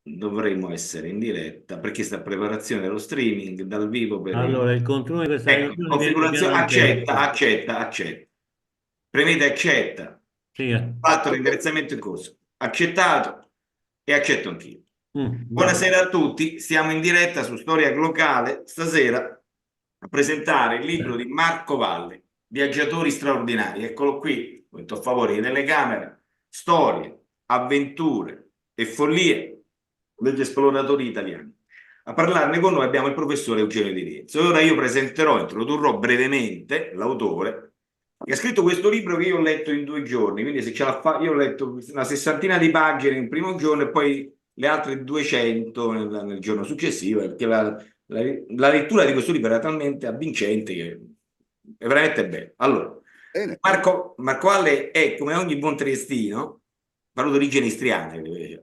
dovremmo essere in diretta perché sta preparazione dello streaming dal vivo per il... Allora, il contenuto di questa Ecco, riunione viene configurazione, piano in accetta, tempo. accetta, accetta. Premete accetta. Sì, Fatto l'indirizzamento in corso. Accettato e accetto anch'io. vai. Buonasera a tutti, siamo in diretta su Storia Locale stasera a presentare il libro di Marco Valle, Viaggiatori straordinari. Eccolo qui, metto a favore delle telecamere, storie, avventure e follie degli esploratori italiani. A parlarne con noi abbiamo il professore Eugenio Di Rienzo. E ora io presenterò, introdurrò brevemente l'autore che ha scritto questo libro che io ho letto in 2 giorni, quindi se ce la fa, io ho letto una sessantina di pagine in primo giorno e poi le altre 200 nel giorno successivo, perché la lettura di questo libro era talmente avvincente che è veramente bello. Allora, Bene. Marco Valle è, come ogni buon triestino, parlo di origine istriana, Eh,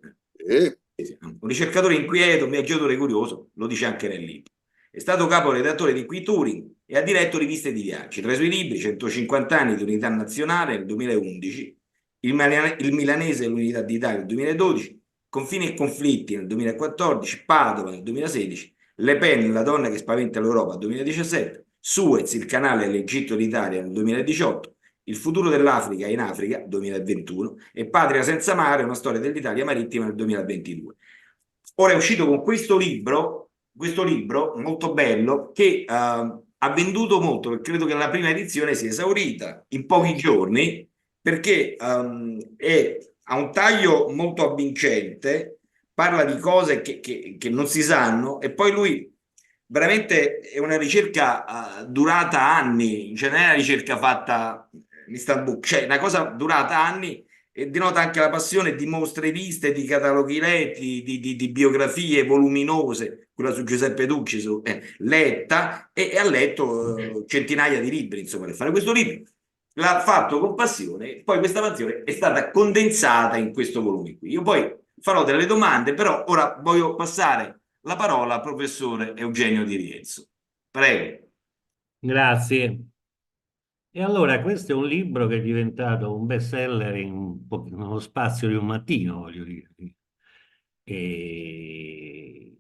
un ricercatore inquieto, un viaggiatore curioso, lo dice anche nel libro. È stato caporedattore di Qui Touring e ha diretto riviste di viaggi. Tra i suoi libri, 150 anni di unità nazionale nel 2011, il milanese e l'unità d'Italia nel 2012, Confini e conflitti nel 2014, Padova nel 2016, Le Pen, la donna che spaventa l'Europa nel 2017, Suez, il canale e l'Egitto d'Italia nel 2018, Il futuro dell'Africa in Africa 2021 e Patria senza mare, una storia dell'Italia marittima nel 2022. Ora è uscito con questo libro molto bello che ha venduto molto, perché credo che la prima edizione si è esaurita in pochi giorni perché ha un taglio molto avvincente, parla di cose che non si sanno e poi lui veramente è una ricerca durata anni, in generale è una ricerca fatta in Istanbul, cioè una cosa durata anni e denota anche la passione di mostre viste, di cataloghi letti, di biografie voluminose, quella su Giuseppe Tucci, letta, e ha letto centinaia di libri, insomma, per fare questo libro. L'ha fatto con passione, poi questa passione è stata condensata in questo volume qui. Io poi farò delle domande, però ora voglio passare la parola al professore Eugenio Di Rienzo. Prego. Grazie. E allora, questo è un libro che è diventato un bestseller in uno spazio di un mattino, voglio dire. E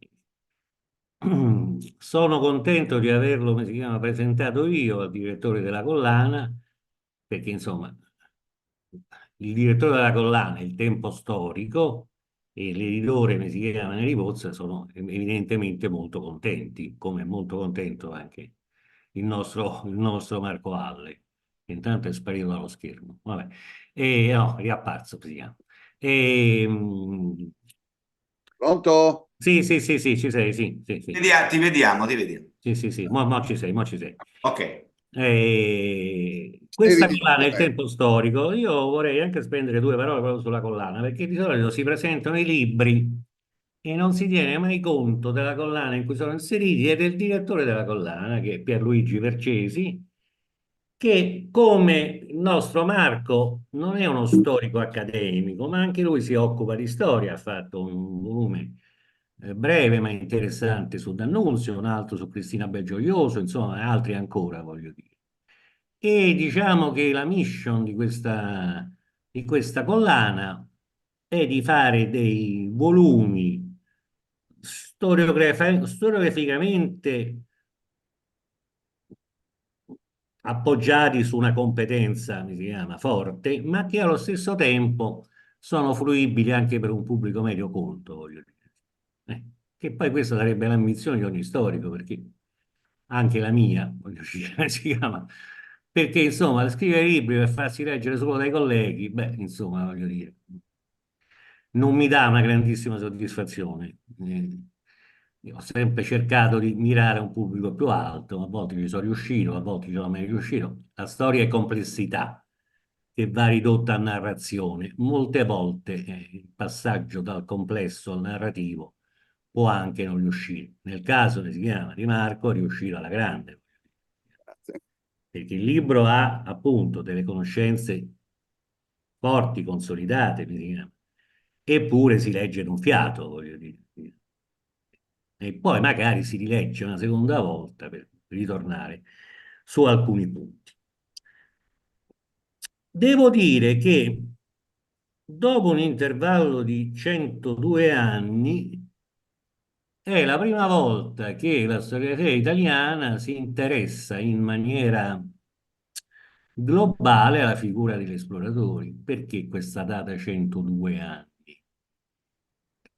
sono contento di averlo, come si chiama, presentato io al direttore della collana, perché insomma, il direttore della collana, il tempo storico, e l'editore, come si chiama, Neri Pozza, sono evidentemente molto contenti, come è molto contento anche il nostro Marco Valle, che intanto è sparito dallo schermo. Vabbè. E, no, è riapparso, si chiama. E, pronto? sì, sì, sì, sì, ci sei, sì, sì, sì. Ti vediamo, ti vediamo. Sì, sì, sì, mo ci sei, mo ci sei. Ok. Questa collana, il Evidentemente. tempo storico, io vorrei anche spendere due parole proprio sulla collana, perché di solito si presentano i libri e non si tiene mai conto della collana in cui sono inseriti e del direttore della collana, che è Pierluigi Vercesi, che come il nostro Marco non è uno storico accademico, ma anche lui si occupa di storia, ha fatto un volume breve ma interessante su D'Annunzio, un altro su Cristina Belgioioso, insomma, altri ancora, voglio dire. E diciamo che la mission di questa collana è di fare dei volumi storiograficamente appoggiati su una competenza, mi si chiama, forte, ma che allo stesso tempo sono fruibili anche per un pubblico medio colto, voglio dire. Che poi questa sarebbe l'ambizione di ogni storico, perché anche la mia, voglio dire, si chiama, perché insomma, scrivere libri per farsi leggere solo dai colleghi, beh, insomma, voglio dire, non mi dà una grandissima soddisfazione. Io ho sempre cercato di mirare a un pubblico più alto, a volte ci sono riuscito, a volte ci sono mai riuscito. La storia è complessità che va ridotta a narrazione. Molte volte il passaggio dal complesso al narrativo può anche non riuscire. Nel caso si chiama di Marco, è riuscito alla grande, Grazie. perché il libro ha appunto delle conoscenze forti, consolidate, mi si chiama, eppure si legge in un fiato, voglio dire. E poi magari si rilegge una seconda volta per ritornare su alcuni punti. Devo dire che dopo un intervallo di 102 anni, è la prima volta che la storiografia italiana si interessa in maniera globale alla figura degli esploratori. Perché questa data 102 anni?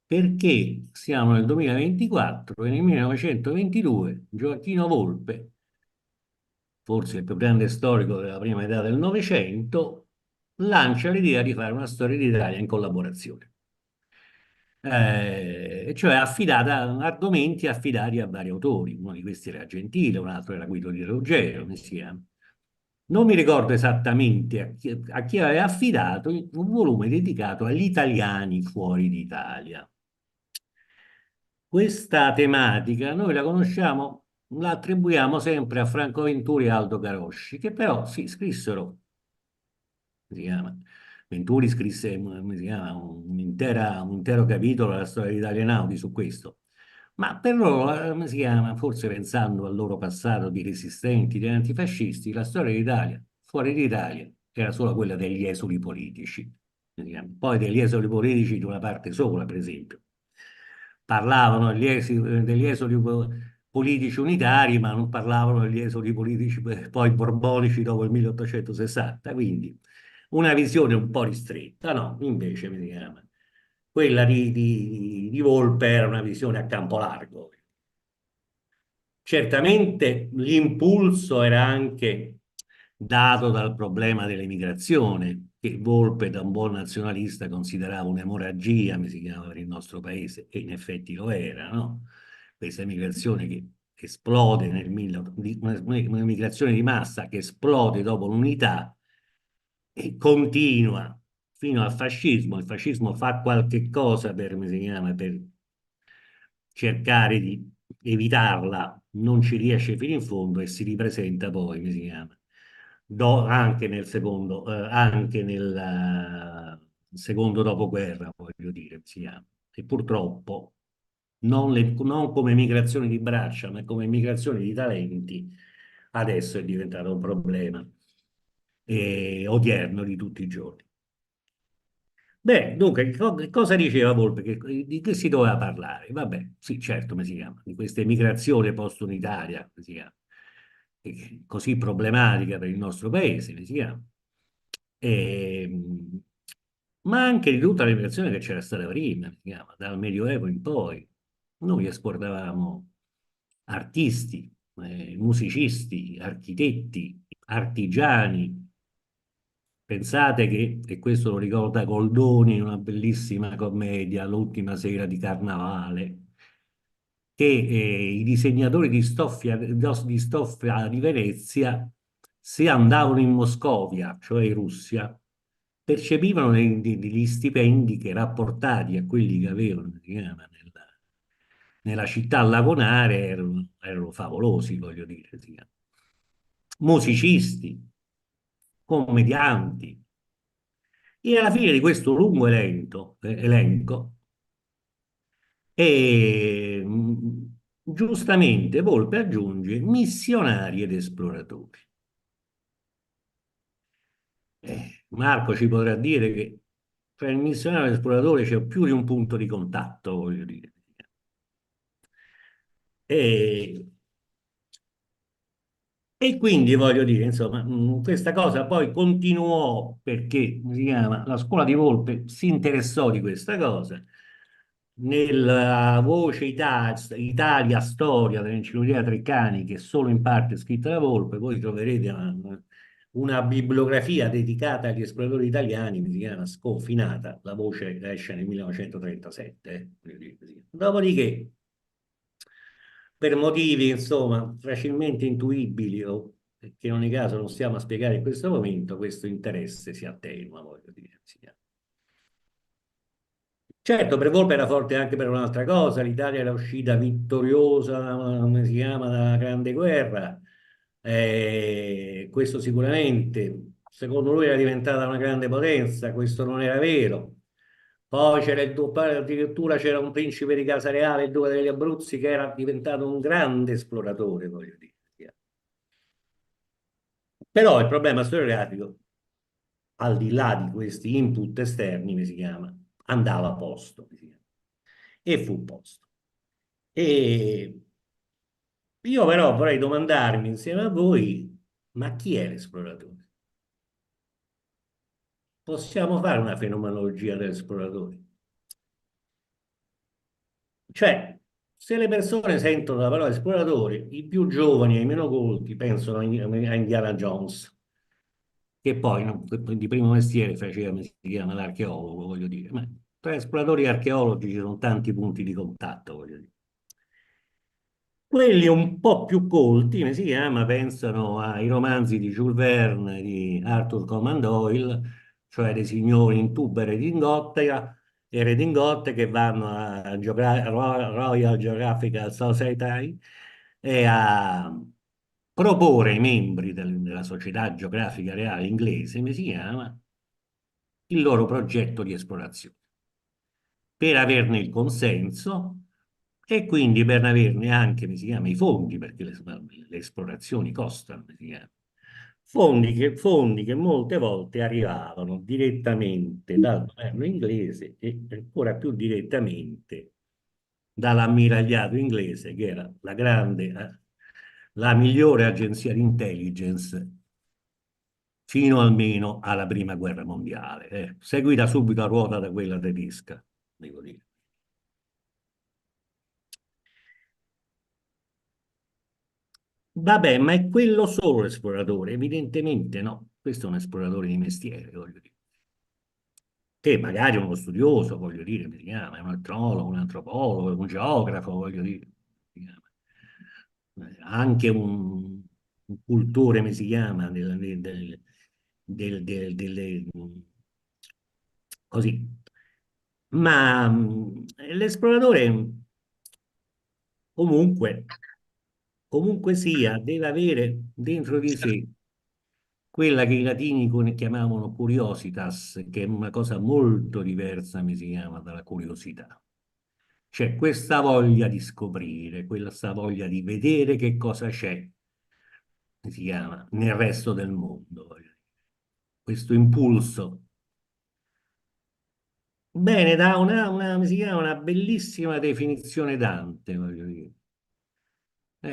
Perché siamo nel 2024 e nel 1922 Gioacchino Volpe, forse il più grande storico della prima metà del Novecento, lancia l'idea di fare una storia d'Italia in collaborazione. Cioè argomenti affidati a vari autori. Uno di questi era Gentile, un altro era Guido di Ruggero, mi sia. Non mi ricordo esattamente a chi aveva affidato un volume dedicato agli italiani fuori d'Italia. Questa tematica noi la conosciamo, la attribuiamo sempre a Franco Venturi e Aldo Carosci, che però si scrissero, si chiama, Venturi scrisse come si chiama, un intero capitolo della storia degli Einaudi su questo. Ma per loro, come si chiama, forse pensando al loro passato di resistenti, di antifascisti, la storia d'Italia, fuori d'Italia, era solo quella degli esuli politici. Poi degli esuli politici di una parte sola, per esempio. Parlavano degli esuli politici unitari, ma non parlavano degli esuli politici poi borbonici dopo il 1860. Quindi una visione un po' ristretta, no? Invece, mi chiama, quella di Volpe era una visione a campo largo. Certamente l'impulso era anche dato dal problema dell'emigrazione, che Volpe da un buon nazionalista considerava un'emorragia, mi si chiama, per il nostro paese, e in effetti lo era, no? Questa emigrazione che esplode un'emigrazione di massa che esplode dopo l'unità e continua fino al fascismo. Il fascismo fa qualche cosa per, come si chiama, per cercare di evitarla, non ci riesce fino in fondo e si ripresenta poi, come si chiama, anche nel secondo, secondo dopoguerra, voglio dire, si chiama. E purtroppo non come migrazione di braccia, ma come migrazione di talenti, adesso è diventato un problema odierno di tutti i giorni. Beh, dunque, cosa diceva Volpe? Di che si doveva parlare? Vabbè, sì, certo, come si chiama, di questa emigrazione post-unitaria, come si chiama, così problematica per il nostro paese, come si chiama. E, ma anche di tutta l'emigrazione che c'era stata prima, si chiama, dal Medioevo in poi. Noi esportavamo artisti, musicisti, architetti, artigiani. Pensate che, e questo lo ricorda Goldoni in una bellissima commedia, L'ultima sera di Carnavale, che i disegnatori di stoffa di Venezia, se andavano in Moscovia, cioè in Russia, percepivano degli stipendi che rapportati a quelli che avevano nella città lagunare erano favolosi, voglio dire. Musicisti, commedianti. E alla fine di questo lungo elenco, giustamente Volpe aggiunge missionari ed esploratori. Marco ci potrà dire che tra il missionario e l'esploratore c'è più di un punto di contatto, voglio dire. E, e quindi voglio dire, insomma, questa cosa poi continuò perché si chiama, la scuola di Volpe si interessò di questa cosa. Nella voce Italia Storia dell'Enciclopedia Treccani, che solo in parte è scritta da Volpe, voi troverete una bibliografia dedicata agli esploratori italiani, che si chiama Sconfinata, la voce esce nel 1937. Dopodiché, per motivi, insomma, facilmente intuibili o che in ogni caso non stiamo a spiegare in questo momento, questo interesse si attenua, voglio dire. Certo, per Volpe era forte anche per un'altra cosa, l'Italia era uscita vittoriosa, come si chiama, dalla Grande Guerra, questo sicuramente, secondo lui era diventata una grande potenza, questo non era vero. Poi addirittura c'era un principe di Casa Reale, il duca degli Abruzzi, che era diventato un grande esploratore, voglio dire. Però il problema storiografico al di là di questi input esterni, mi si chiama, andava a posto, mi si chiama, e fu posto. E io però vorrei domandarmi insieme a voi, ma chi è l'esploratore? Possiamo fare una fenomenologia dell'esploratore? Cioè, se le persone sentono la parola esploratore, i più giovani e i meno colti pensano a Indiana Jones, che poi no, di primo mestiere faceva, si chiama l'archeologo, voglio dire, ma tra esploratori e archeologi ci sono tanti punti di contatto, voglio dire. Quelli un po' più colti, come si chiama, pensano ai romanzi di Jules Verne, di Arthur Conan Doyle, cioè dei signori in tuba e redingote che vanno a Royal Geographical Society e a proporre ai membri della Società Geografica Reale Inglese, come si chiama, il loro progetto di esplorazione per averne il consenso e quindi per averne anche, mi si chiama, i fondi, perché le esplorazioni costano, mi si chiama. Fondi che molte volte arrivavano direttamente dal governo inglese e ancora più direttamente dall'ammiragliato inglese, che era la migliore agenzia di intelligence fino almeno alla prima guerra mondiale, seguita subito a ruota da quella tedesca, devo dire. Vabbè, ma è quello solo l'esploratore? Evidentemente no, questo è un esploratore di mestiere, voglio dire. Che magari è uno studioso, voglio dire, mi si chiama, è un etnologo, un antropologo, un geografo, voglio dire, si chiama. Anche un cultore, mi si chiama, delle, così. Ma l'esploratore comunque, comunque sia, deve avere dentro di sé quella che i latini chiamavano curiositas, che è una cosa molto diversa, mi si chiama, dalla curiosità. C'è questa voglia di scoprire, questa voglia di vedere che cosa c'è, si chiama, nel resto del mondo. Voglio dire. Questo impulso. Bene, dà mi si chiama una bellissima definizione Dante, voglio dire.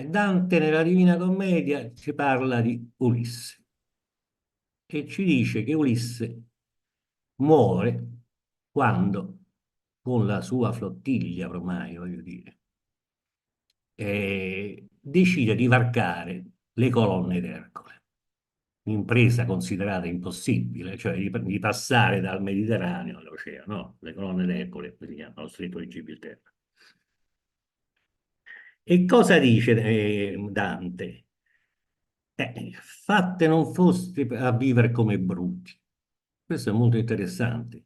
Dante nella Divina Commedia ci parla di Ulisse e ci dice che Ulisse muore quando, con la sua flottiglia ormai, voglio dire, decide di varcare le colonne d'Ercole, impresa considerata impossibile, cioè di passare dal Mediterraneo all'oceano, no? Le colonne d'Ercole si chiamano lo Stretto di Gibilterra. E cosa dice Dante? Fatte non foste a vivere come bruti. Questo è molto interessante,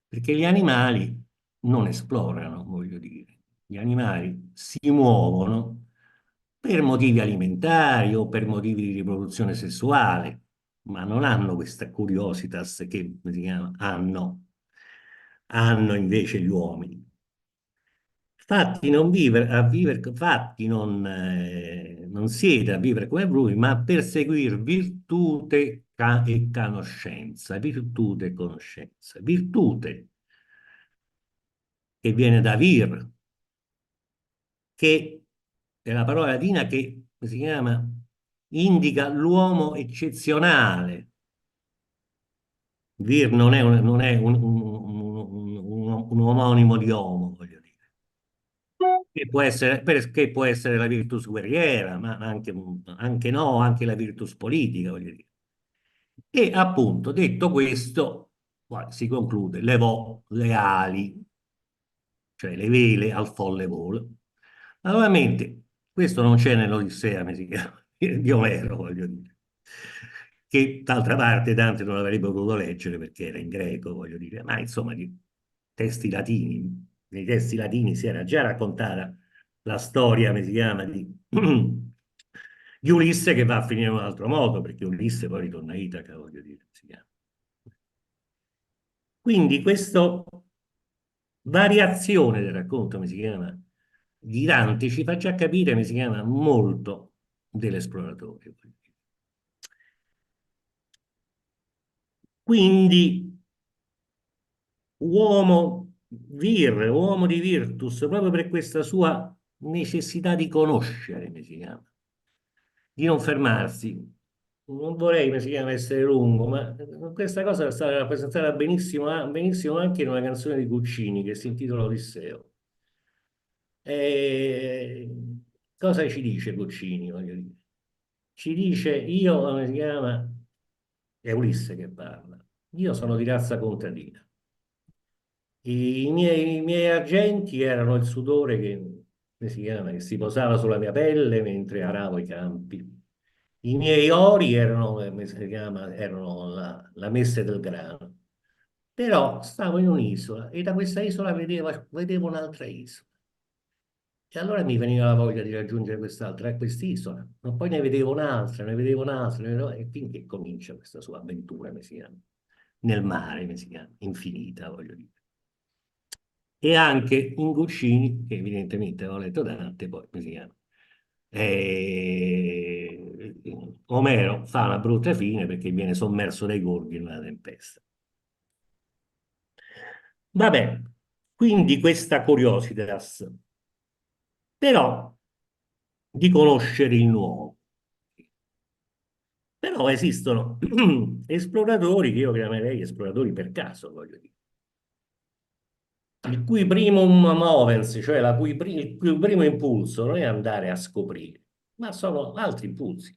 perché gli animali non esplorano, voglio dire. Gli animali si muovono per motivi alimentari o per motivi di riproduzione sessuale, ma non hanno questa curiositas che come si chiama, hanno invece gli uomini. Fatti non siete a vivere come voi, ma a perseguire virtute e conoscenza, virtute e conoscenza. Virtute che viene da vir, che è la parola latina che si chiama, indica l'uomo eccezionale. Vir non è un omonimo di uomo, voglio dire. Che può essere la virtus guerriera, ma anche no, anche la virtus politica, voglio dire. E appunto, detto questo, poi si conclude, levò le ali, cioè le vele al folle volo. Naturalmente, questo non c'è nell'Odissea, mi si chiama, di Omero, voglio dire. Che d'altra parte Dante non avrebbe potuto leggere perché era in greco, voglio dire, ma insomma, di testi latini, nei testi latini si era già raccontata la storia, come si chiama, di Ulisse che va a finire in un altro modo, perché Ulisse poi ritorna a Itaca, voglio dire, si chiama. Quindi questa variazione del racconto, come si chiama, di Dante ci fa già capire, come si chiama, molto dell'esploratore. Quindi uomo di virtus, proprio per questa sua necessità di conoscere, come si chiama, di non fermarsi. Non vorrei, come si chiama, essere lungo, ma questa cosa è stata rappresentata benissimo anche in una canzone di Guccini che si intitola Odisseo. E cosa ci dice Guccini, voglio dire? Ci dice, io, come si chiama, è Ulisse che parla, io sono di razza contadina. I miei argenti erano il sudore come si chiama, che si posava sulla mia pelle mentre aravo i campi. I miei ori erano, come si chiama, erano la messe del grano. Però stavo in un'isola e da questa isola vedevo un'altra isola. E allora mi veniva la voglia di raggiungere quest'isola. Ma poi ne vedevo un'altra, ne vedevo un'altra, e finché comincia questa sua avventura, come si chiama, nel mare, come si chiama, infinita, voglio dire. E anche in Guccini, che evidentemente ho letto Dante, poi come si chiama. Omero fa una brutta fine perché viene sommerso dai gorghi in una tempesta. Vabbè, quindi questa curiositas, però di conoscere il nuovo. Però esistono esploratori che io chiamerei esploratori per caso, voglio dire, il cui primum movens, cioè il cui primo impulso non è andare a scoprire, ma sono altri impulsi.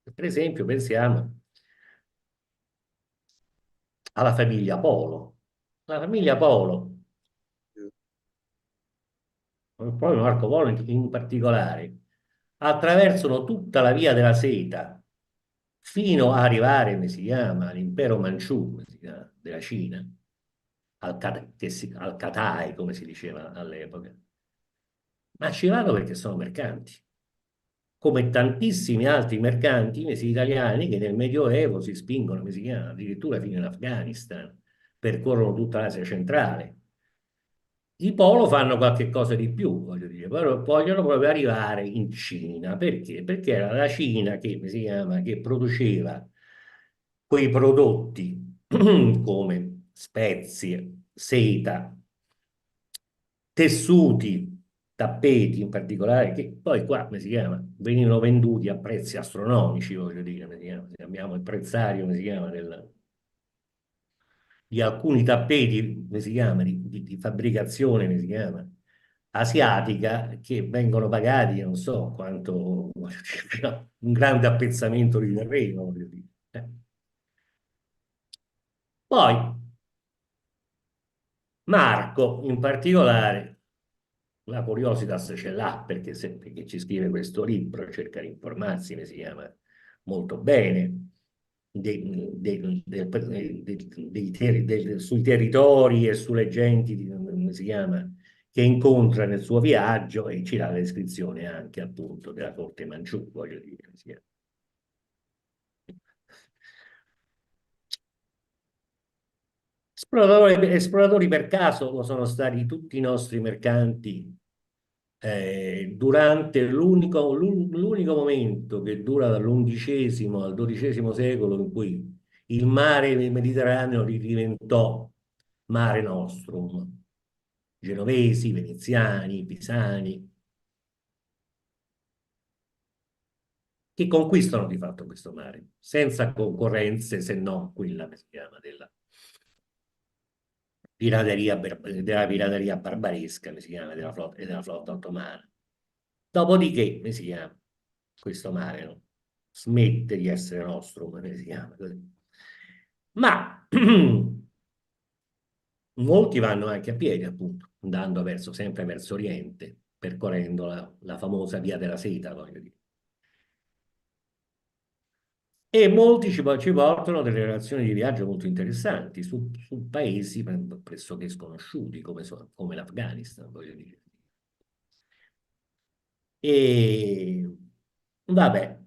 Per esempio, pensiamo alla famiglia Polo. La famiglia Polo, proprio Marco Polo in particolare, attraversano tutta la via della seta fino a arrivare, come si chiama, all'impero Manciù, come si chiama, della Cina, al Katai, come si diceva all'epoca. Ma ci vanno perché sono mercanti, come tantissimi altri mercanti invece italiani che nel Medioevo si spingono, come si chiama, addirittura fino in Afghanistan, percorrono tutta l'Asia centrale. I Polo fanno qualche cosa di più, voglio dire, però vogliono proprio arrivare in Cina. Perché? Perché era la Cina che, come si chiama, che produceva quei prodotti come spezie, seta, tessuti, tappeti in particolare, che poi qua, come si chiama, venivano venduti a prezzi astronomici, voglio dire, come si chiama, se abbiamo il prezzario, come si chiama, di alcuni tappeti, come si chiama, di fabbricazione, come si chiama, asiatica, che vengono pagati, non so quanto, un grande appezzamento di terreno, voglio dire. Poi Marco, in particolare, la curiositas ce l'ha perché ci scrive questo libro, cerca di informarsi, come si chiama, molto bene sui territori e sulle genti, come si chiama, che incontra nel suo viaggio e ci dà la descrizione anche appunto della corte Manciù, voglio dire, come si chiama. Esploratori per caso lo sono stati tutti i nostri mercanti durante l'unico momento che dura dall'undicesimo al XII secolo in cui il mare Mediterraneo diventò mare nostrum, genovesi, veneziani, pisani, che conquistano di fatto questo mare, senza concorrenze se non quella che si chiama della pirateria barbaresca, come si chiama, della flotta ottomana. Dopodiché, come si chiama, questo mare, no? Smette di essere nostro, come si chiama. Ma molti vanno anche a piedi, appunto, andando sempre verso Oriente, percorrendo la famosa via della seta, voglio dire. E molti ci portano delle relazioni di viaggio molto interessanti su paesi pressoché sconosciuti, come l'Afghanistan, voglio dire. E vabbè,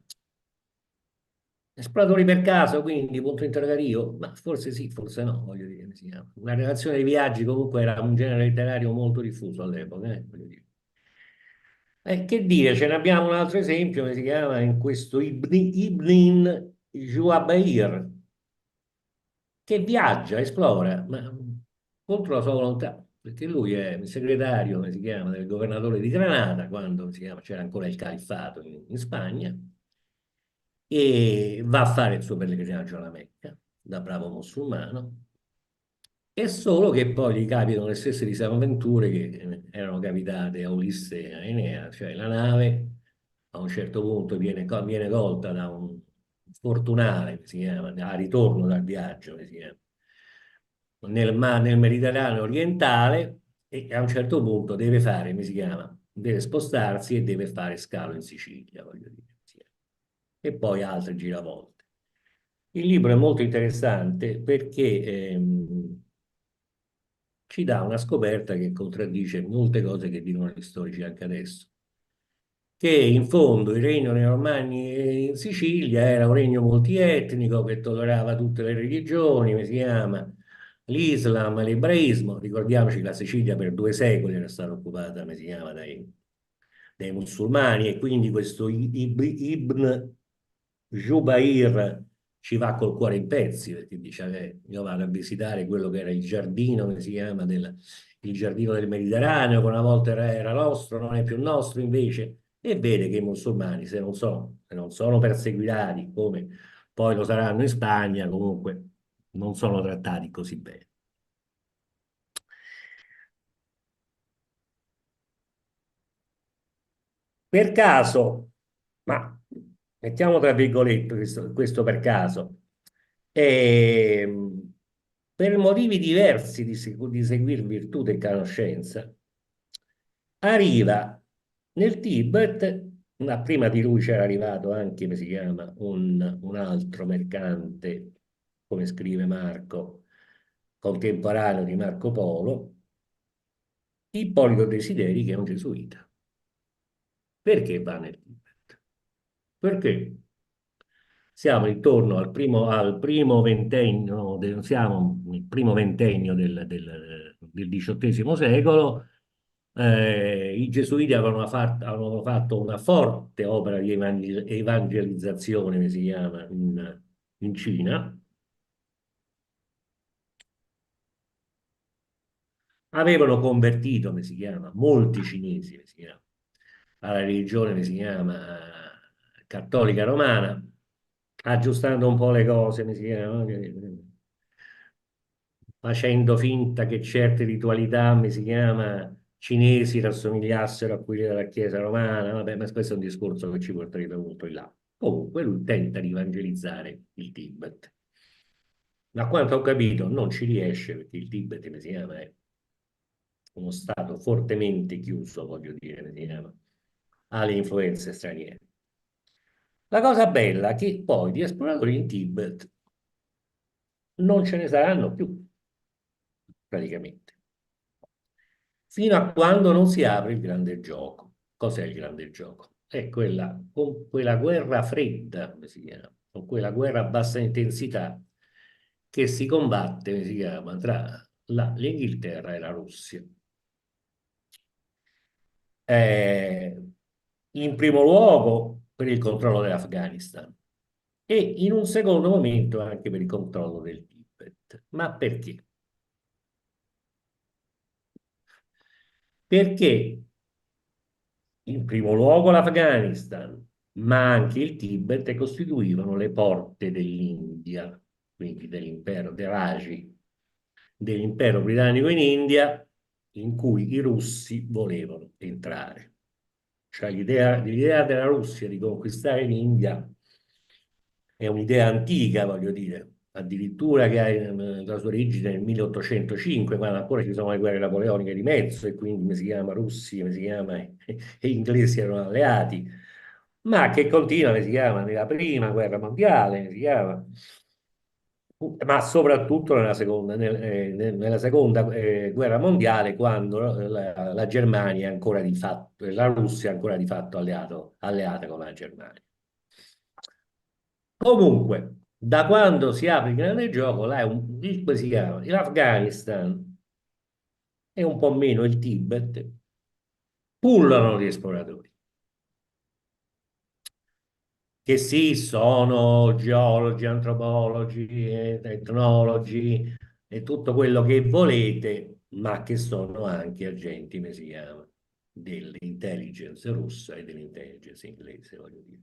esploratori per caso, quindi punto interrogativo, ma forse sì, forse no, voglio dire, come si chiama. Una relazione di viaggi comunque era un genere letterario molto diffuso all'epoca, voglio dire. Che dire, ce ne abbiamo un altro esempio che si chiama in questo Ibn Jubayr, che viaggia, esplora, ma contro la sua volontà, perché lui è il segretario, come si chiama, del governatore di Granada, quando si chiama, c'era ancora il califfato in Spagna, e va a fare il suo pellegrinaggio alla Mecca, da bravo musulmano, è solo che poi gli capitano le stesse disavventure che erano capitate a Ulisse e a Enea, cioè la nave a un certo punto viene colta da un fortunale, che si chiama, a ritorno dal viaggio, che si chiama, nel Mediterraneo orientale, e a un certo punto deve fare, come si chiama, deve spostarsi e deve fare scalo in Sicilia, voglio dire, sì. E poi altre giravolte. Il libro è molto interessante perché ci dà una scoperta che contraddice molte cose che dicono gli storici anche adesso, che in fondo il regno dei Normanni in Sicilia era un regno multietnico che tollerava tutte le religioni, come si chiama, l'Islam, l'ebraismo. Ricordiamoci che la Sicilia per 2 secoli era stata occupata, come si chiama, dai musulmani, e quindi questo Ibn Jubair ci va col cuore in pezzi, perché dice, io vado a visitare quello che era il giardino, come si chiama, il giardino del Mediterraneo, che una volta era nostro, non è più nostro invece, e vede che i musulmani, se non sono perseguitati come poi lo saranno in Spagna, comunque non sono trattati così bene. Per caso, ma mettiamo tra virgolette questo per caso, ehm, per motivi diversi di seguire virtù e conoscenza, arriva nel Tibet, ma prima di lui c'era arrivato anche, come si chiama, un altro mercante, come scrive Marco, contemporaneo di Marco Polo, Ippolito Desideri, che è un gesuita. Perché va nel Tibet? Perché siamo intorno al primo ventennio, siamo nel primo ventennio del XVIII secolo. I gesuiti avevano fatto una forte opera di evangelizzazione, che si chiama, in Cina. Avevano convertito, come si chiama, molti cinesi, come si chiama, alla religione, come si chiama, cattolica romana, aggiustando un po' le cose, come si chiama, facendo finta che certe ritualità, come si chiama, cinesi rassomigliassero a quelle della Chiesa romana. Vabbè, ma questo è un discorso che ci porterebbe molto in là. Comunque lui tenta di evangelizzare il Tibet. Da quanto ho capito non ci riesce, perché il Tibet, come si chiama, è uno stato fortemente chiuso, voglio dire, come si chiama, alle influenze straniere. La cosa bella è che poi di esploratori in Tibet non ce ne saranno più, praticamente, fino a quando non si apre il grande gioco. Cos'è il grande gioco? È quella guerra fredda, come si chiama, o quella guerra a bassa intensità che si combatte, come si chiama, tra l'Inghilterra e la Russia. Eh, in primo luogo per il controllo dell'Afghanistan e in un secondo momento anche per il controllo del Tibet. Ma perché? Perché in primo luogo l'Afghanistan, ma anche il Tibet costituivano le porte dell'India, quindi dell'impero dei Raji, dell'impero britannico in India, in cui i russi volevano entrare. Cioè l'idea della Russia di conquistare l'India è un'idea antica, voglio dire, addirittura che ha la sua origine nel 1805, quando ancora ci sono le guerre napoleoniche di mezzo e quindi come si chiama Russia, come si chiama, e gli inglesi erano alleati, ma che continua, come si chiama, nella prima guerra mondiale, come si chiama, ma soprattutto nella seconda guerra mondiale, quando la Germania è ancora di fatto, la Russia è ancora di fatto alleata con la Germania. Comunque, da quando si apre il grande gioco, là come si chiama? L'Afghanistan e un po' meno il Tibet pullano gli esploratori che sì, sono geologi, antropologi, etnologi e tutto quello che volete, ma che sono anche agenti, come si chiama, dell'intelligence russa e dell'intelligence inglese, voglio dire.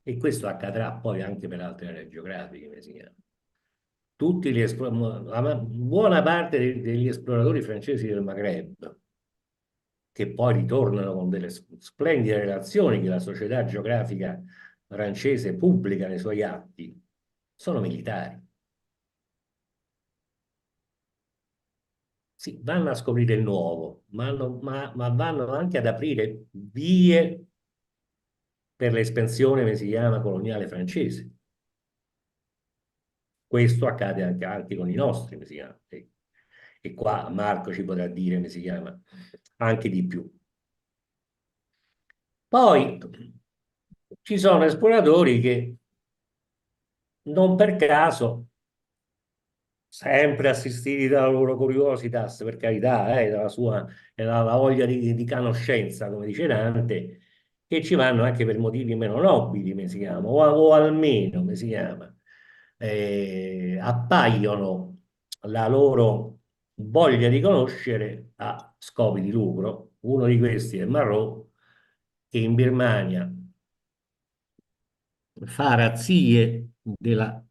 E questo accadrà poi anche per altre aree geografiche, come si chiama. Buona parte degli esploratori francesi del Maghreb, che poi ritornano con delle splendide relazioni che la società geografica francese pubblica nei suoi atti, sono militari. Sì, vanno a scoprire il nuovo, ma vanno anche ad aprire vie per l'espansione, come si chiama, coloniale francese. Questo accade anche con i nostri, come si chiama. E qua Marco ci potrà dire, come si chiama, anche di più. Poi ci sono esploratori che non per caso, sempre assistiti dalla loro curiosità, per carità, dalla voglia di conoscenza, come dice Dante, che ci vanno anche per motivi meno nobili, come si chiama, o almeno, come si chiama, appaiono la loro voglia di conoscere a scopi di lucro. Uno di questi è Marot, che in Birmania fa razzie della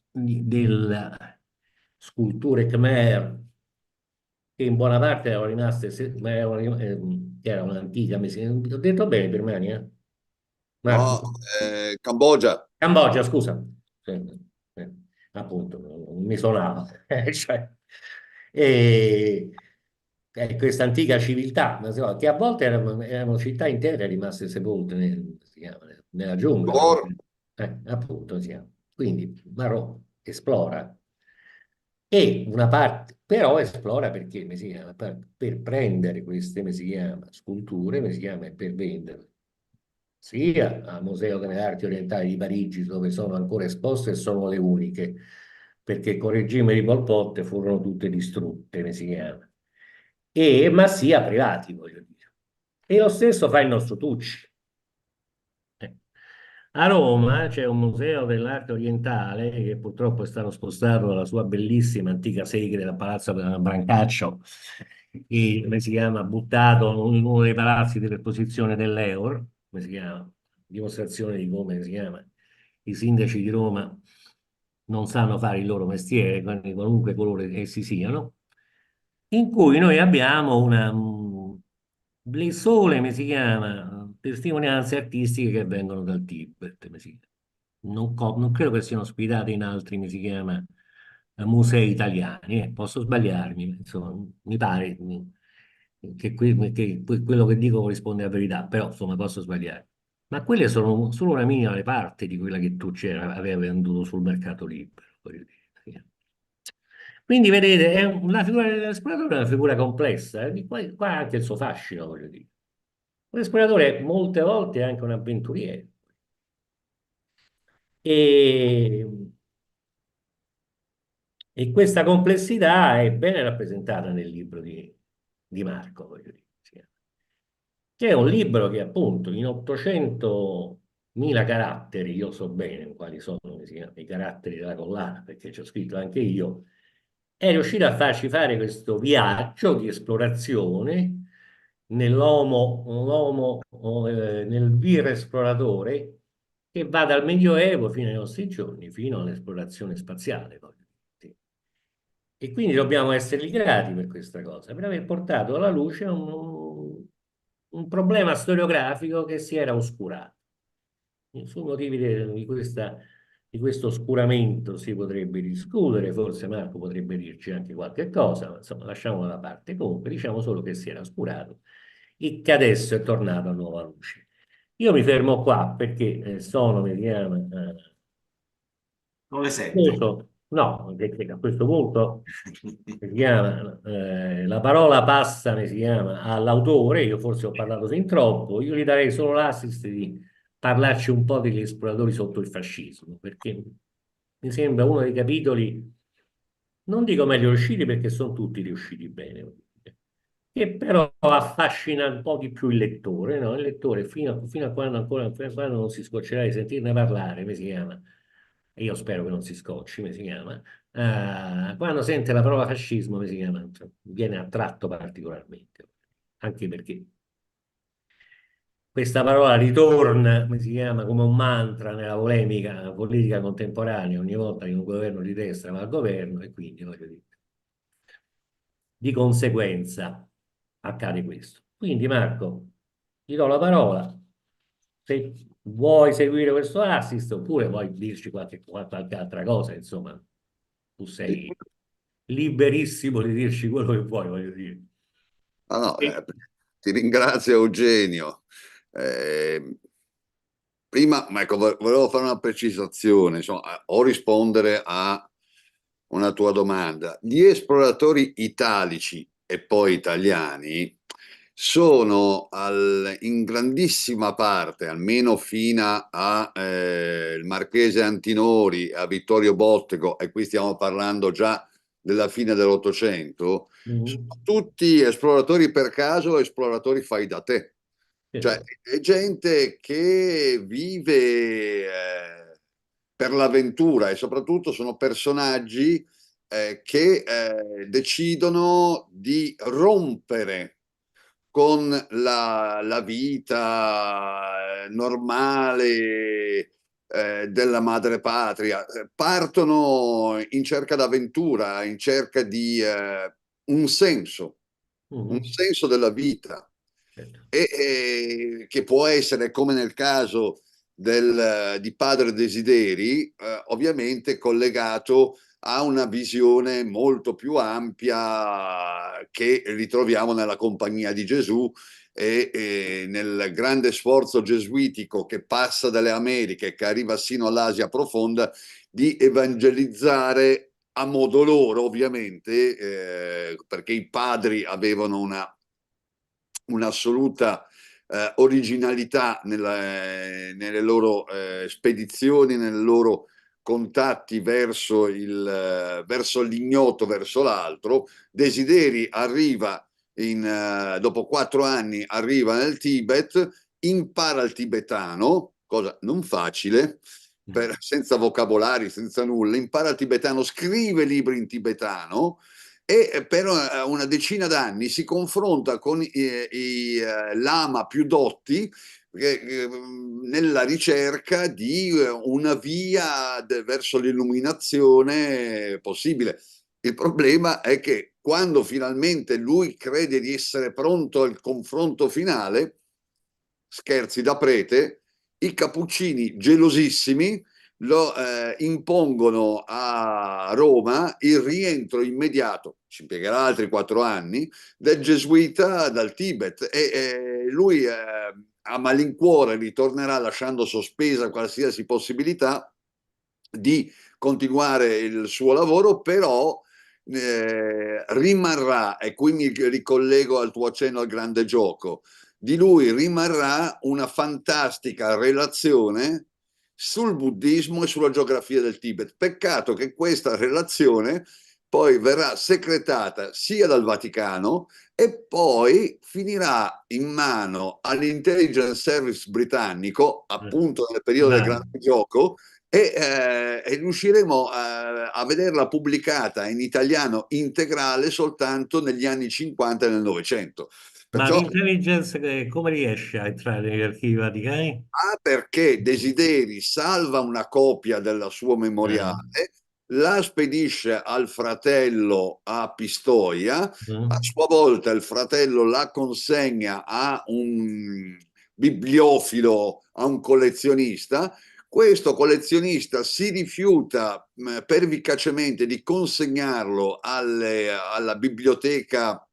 sculture Khmer che in buona parte erano rimaste, che era un'antica, ho detto bene Birmania? Marco? No, Cambogia. Cambogia, scusa. Eh, appunto, non mi suonava. Cioè, e, questa antica civiltà, ma che a volte erano città intere rimaste sepolte si chiama, nella giungla. Lahore. Appunto, si chiama. Quindi Marò esplora e una parte, però esplora perché, come si chiama, per prendere queste, come si chiama, sculture, come si chiama, e per venderle sia al Museo delle Arti Orientali di Parigi, dove sono ancora esposte e sono le uniche, perché col regime di Pol Pot furono tutte distrutte, come si chiama, ma sia privati, voglio dire. E lo stesso fa il nostro Tucci. Eh. A Roma c'è un museo dell'arte orientale che purtroppo è stato spostato dalla sua bellissima antica sede da Palazzo Brancaccio, e, come si chiama, buttato in uno dei palazzi dell'esposizione dell'Eur, come si chiama, dimostrazione di come si chiama, i sindaci di Roma non sanno fare il loro mestiere, di qualunque colore essi siano, in cui noi abbiamo le sole, come si chiama, testimonianze artistiche che vengono dal Tibet, come si chiama. Non credo che siano ospitate in altri, come si chiama, musei italiani, posso sbagliarmi, insomma, mi pare che quello che dico corrisponde alla verità, però insomma posso sbagliare. Ma quelle sono solo una minima parte di quella che tu avevi venduto sul mercato libero, voglio dire. Quindi vedete, la figura dell'esploratore è una figura complessa, qua ha anche il suo fascino, voglio dire. L'esploratore molte volte è anche un avventuriero. E, e questa complessità è ben rappresentata nel libro di Marco, voglio dire, sì. Che è un libro che appunto in 800.000 caratteri, io so bene quali sono i caratteri della collana, perché ci ho scritto anche io, è riuscito a farci fare questo viaggio di esplorazione nel vir esploratore che va dal Medioevo fino ai nostri giorni, fino all'esplorazione spaziale, voglio dire. E quindi dobbiamo essergli grati per questa cosa, per aver portato alla luce un problema storiografico che si era oscurato. Sui motivi di questo oscuramento si potrebbe discutere, forse Marco potrebbe dirci anche qualche cosa, ma insomma lasciamolo da parte. Comunque diciamo solo che si era oscurato e che adesso è tornato a nuova luce. Io mi fermo qua perché sono, mi chiama, Non le sette. no, perché a questo punto si chiama, la parola passa, si chiama, all'autore, io forse ho parlato fin troppo, io gli darei solo l'assist di parlarci un po' degli esploratori sotto il fascismo, perché mi sembra uno dei capitoli, non dico meglio riusciti perché sono tutti riusciti bene, che però affascina un po' di più il lettore, no? Il lettore fino a quando ancora fino a quando non si scoccerà di sentirne parlare, come si chiama? E io spero che non si scocci, come si chiama? Quando sente la parola fascismo, come si chiama? Cioè, viene attratto particolarmente, anche perché questa parola ritorna, come si chiama, come un mantra nella polemica politica contemporanea ogni volta che un governo di destra va al governo e quindi voglio dire, di conseguenza accade questo. Quindi Marco, ti do la parola. Se vuoi seguire questo assist oppure vuoi dirci qualche altra cosa, insomma, tu Sì. sei liberissimo di dirci quello che vuoi, voglio dire. Ah, no, E- ti ringrazio Eugenio. Eh, Prima, ma ecco, volevo fare una precisazione, insomma, o rispondere a una tua domanda. Gli esploratori italici e poi italiani sono in grandissima parte, almeno fino a il Marchese Antinori, a Vittorio Bottego, e qui stiamo parlando già della fine dell'Ottocento, sono Mhm. tutti esploratori per caso o esploratori fai da te. Cioè, è gente che vive per l'avventura e soprattutto sono personaggi che decidono di rompere con la vita normale della madrepatria. Partono in cerca d'avventura, in cerca di un un Mhm. senso della vita Certo. che può essere, come nel caso di Padre Desideri, ovviamente collegato a una visione molto più ampia che ritroviamo nella Compagnia di Gesù e nel grande sforzo gesuitico che passa dalle Americhe, che arriva sino all'Asia profonda, di evangelizzare a modo loro, ovviamente, perché i padri avevano un'assoluta originalità nelle loro spedizioni, nei loro contatti verso l'ignoto, verso l'altro. Desideri arriva dopo 4 anni, arriva nel Tibet, impara il tibetano, cosa non facile, senza vocabolari, senza nulla, impara il tibetano, scrive libri in tibetano e per una decina d'anni si confronta con i lama più dotti nella ricerca di una via verso l'illuminazione possibile. Il problema è che quando finalmente lui crede di essere pronto al confronto finale, scherzi da prete, i cappuccini gelosissimi lo impongono a Roma il rientro immediato, ci impiegherà altri 4 anni, del gesuita dal Tibet e lui a malincuore ritornerà lasciando sospesa qualsiasi possibilità di continuare il suo lavoro, però rimarrà, e qui mi ricollego al tuo accenno al grande gioco, di lui rimarrà una fantastica relazione sul buddismo e sulla geografia del Tibet. Peccato che questa relazione poi verrà secretata sia dal Vaticano e poi finirà in mano all'intelligence service britannico, appunto nel periodo del Dai. grande gioco, e riusciremo a vederla pubblicata in italiano integrale soltanto negli anni 50 e nel Novecento. Ma Perciò l'intelligence come riesce a entrare negli archivi vaticani? perché Desideri salva una copia della sua Ah, memoriale, la spedisce al fratello a Pistoia, a mm, sua volta il fratello la consegna a un bibliofilo, a un collezionista. Questo collezionista si rifiuta pervicacemente di consegnarlo alla biblioteca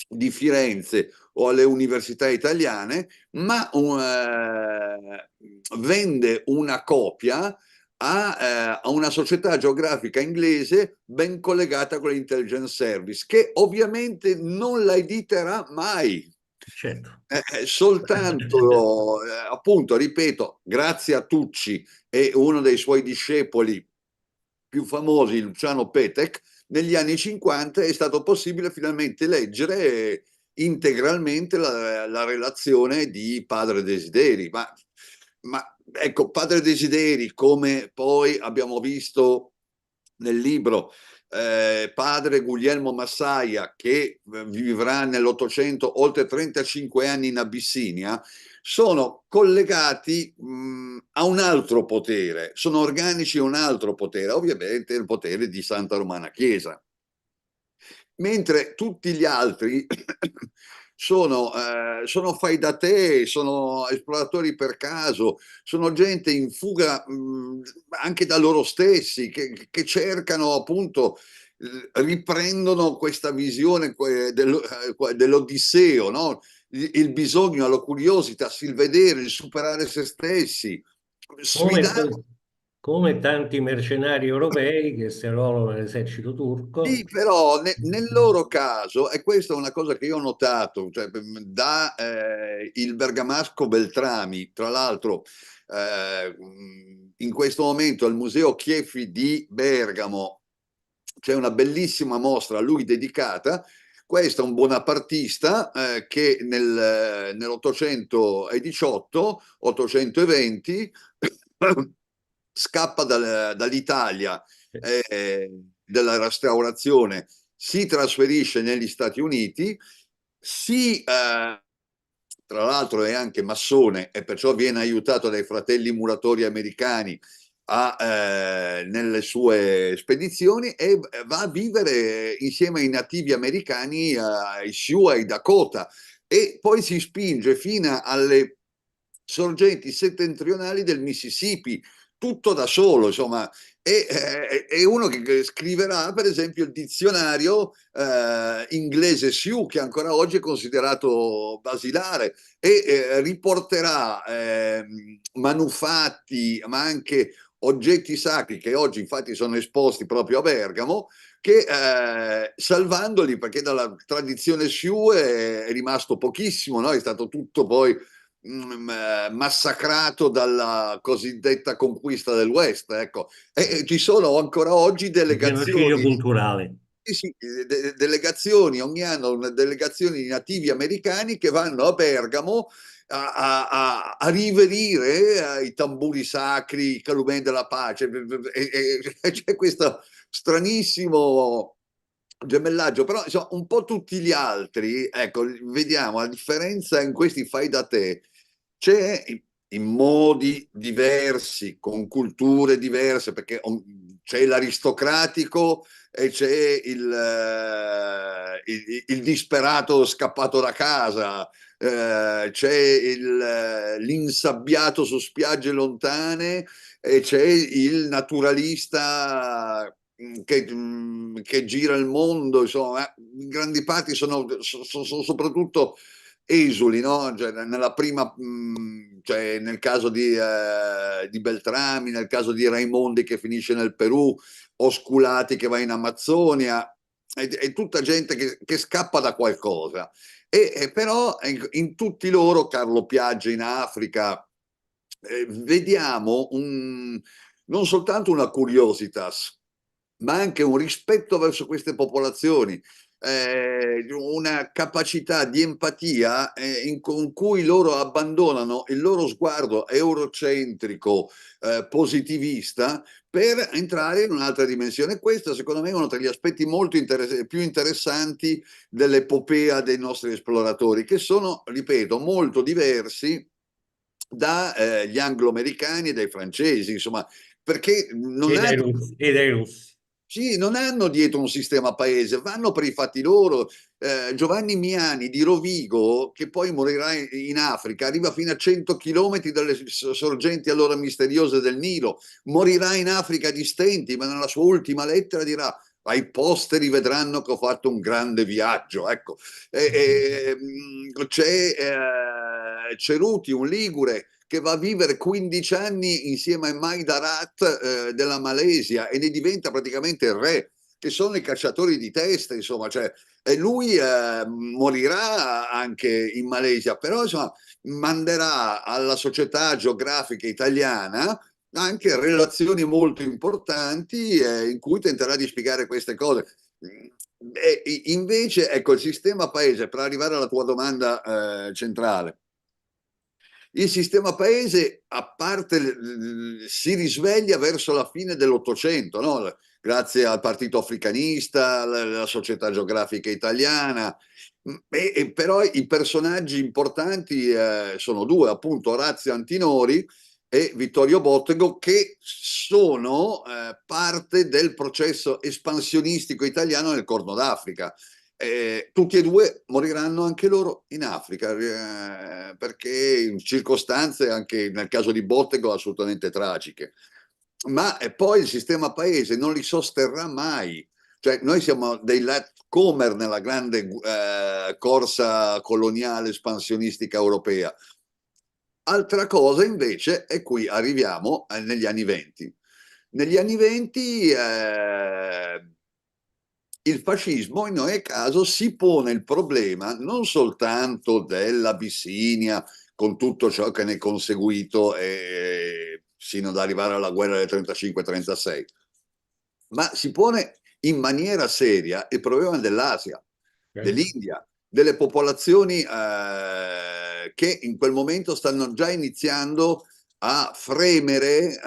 di Firenze o alle università italiane, ma vende una copia a una società geografica inglese ben collegata con l'intelligence service, che ovviamente non la editerà mai. certo. Soltanto, appunto, ripeto, grazie a Tucci e uno dei suoi discepoli più famosi, Luciano Petek, negli anni 50 è stato possibile finalmente leggere integralmente la relazione di Padre Desideri. Ma ecco, Padre Desideri, come poi abbiamo visto nel libro, padre Guglielmo Massaia, che vivrà nell'Ottocento oltre 35 anni in Abissinia, sono collegati a un altro potere, sono organici a un altro potere, ovviamente il potere di Santa Romana Chiesa. Mentre tutti gli altri sono fai da te, sono esploratori per caso, sono gente in fuga anche da loro stessi, che cercano appunto, riprendono questa visione dell'Odisseo, no? Il bisogno, la curiosità, il vedere, il superare se stessi, Come, sfidare. come tanti mercenari europei che si arruolano nell'esercito turco. Sì, però nel loro caso, e questa è una cosa che io ho notato, cioè, da il bergamasco Beltrami, tra l'altro in questo momento al Museo Chieffi di Bergamo c'è una bellissima mostra a lui dedicata. Questo è un bonapartista che nell'818, 820 scappa dall'Italia della restaurazione, si trasferisce negli Stati Uniti, tra l'altro è anche massone e perciò viene aiutato dai fratelli muratori americani nelle sue spedizioni e va a vivere insieme ai nativi americani, ai Sioux, ai Dakota, e poi si spinge fino alle sorgenti settentrionali del Mississippi, tutto da solo, insomma. È uno che scriverà, per esempio, il dizionario inglese Sioux, che ancora oggi è considerato basilare, e riporterà manufatti, ma anche oggetti sacri che oggi infatti sono esposti proprio a Bergamo, che salvandoli, perché dalla tradizione Sioux è rimasto pochissimo, no? È stato tutto poi massacrato dalla cosiddetta conquista del West, ecco. E ci sono ancora oggi Il genocidio delegazioni, culturale. sì, sì, delegazioni, ogni anno delegazioni di nativi americani che vanno a Bergamo a riverire i tamburi sacri, i calumeni della pace, e c'è questo stranissimo gemellaggio, però insomma, un po' tutti gli altri, ecco, vediamo la differenza in questi fai da te, c'è in modi diversi, con culture diverse, perché c'è l'aristocratico e c'è il disperato scappato da casa, c'è l'insabbiato su spiagge lontane e c'è il naturalista che gira il mondo, insomma, in grandi parti sono soprattutto esuli, no? Cioè, nella prima, cioè, nel caso di Beltrami, nel caso di Raimondi che finisce nel Perù, Osculati che va in Amazzonia, è tutta gente che scappa da qualcosa. Però in tutti loro, Carlo Piaggia in Africa, vediamo non soltanto una curiositas, ma anche un rispetto verso queste popolazioni, una capacità di empatia con cui loro abbandonano il loro sguardo eurocentrico, positivista, per entrare in un'altra dimensione. Questo, secondo me, è uno tra gli aspetti molto più interessanti dell'epopea dei nostri esploratori, che sono, ripeto, molto diversi dagli anglo-americani e dai francesi, insomma, perché non hanno, E dai russi. sì, non hanno dietro un sistema paese, vanno per i fatti loro. Giovanni Miani di Rovigo, che poi morirà in Africa, arriva fino a 100 chilometri dalle sorgenti allora misteriose del Nilo, morirà in Africa di stenti, ma nella sua ultima lettera dirà: ai posteri vedranno che ho fatto un grande viaggio. Ecco, c'è Ceruti, un ligure, che va a vivere 15 anni insieme a Maidarat della Malesia e ne diventa praticamente il re, che sono i cacciatori di teste, insomma, cioè, e lui morirà anche in Malesia, però insomma, manderà alla società geografica italiana anche relazioni molto importanti in cui tenterà di spiegare queste cose. Invece, ecco, il sistema paese, per arrivare alla tua domanda centrale, il sistema paese, a parte, si risveglia verso la fine dell'Ottocento, no? Grazie al Partito Africanista, alla Società Geografica Italiana, però i personaggi importanti sono due, appunto Orazio Antinori e Vittorio Bottego, che sono parte del processo espansionistico italiano nel Corno d'Africa. Tutti e due moriranno anche loro in Africa, perché in circostanze, anche nel caso di Bottego, assolutamente tragiche. Ma poi il sistema paese non li sosterrà mai. Cioè, noi siamo dei latcomer nella grande corsa coloniale espansionistica europea. Altra cosa invece, e qui arriviamo negli anni venti. Negli anni venti il fascismo in ogni caso si pone il problema non soltanto dell'Abissinia, con tutto ciò che ne è conseguito sino ad arrivare alla guerra del 35-36, ma si pone in maniera seria il problema dell'Asia, dell'India, delle popolazioni che in quel momento stanno già iniziando a fremere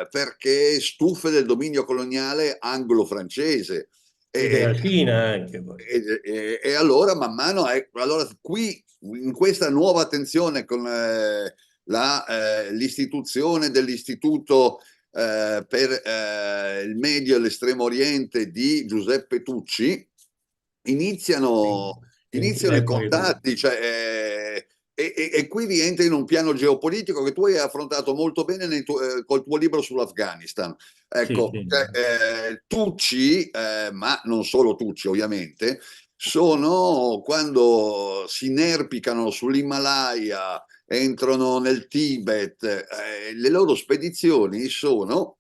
perché stufe del dominio coloniale anglo-francese. E della Cina anche poi. E allora man mano, allora qui in questa nuova attenzione con l'istituzione dell'Istituto per il Medio e l'Estremo Oriente di Giuseppe Tucci, iniziano i contatti, cioè, e qui rientra in un piano geopolitico che tu hai affrontato molto bene col tuo libro sull'Afghanistan. Ecco, Sì, sì. Tucci, ma non solo Tucci ovviamente, sono quando si inerpicano sull'Himalaya, entrano nel Tibet, le loro spedizioni sono,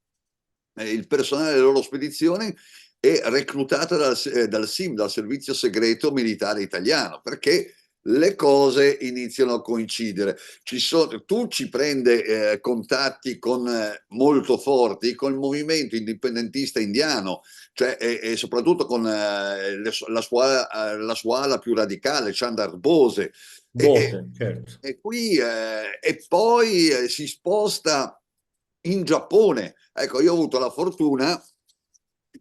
il personale delle loro spedizioni è reclutato dal SIM, dal Servizio Segreto Militare Italiano, perché le cose iniziano a coincidere. Tucci prende contatti molto forti con il movimento indipendentista indiano, cioè, e soprattutto con la sua ala più radicale, Chandar Bose. Certo. E poi si sposta in Giappone. Ecco, io ho avuto la fortuna,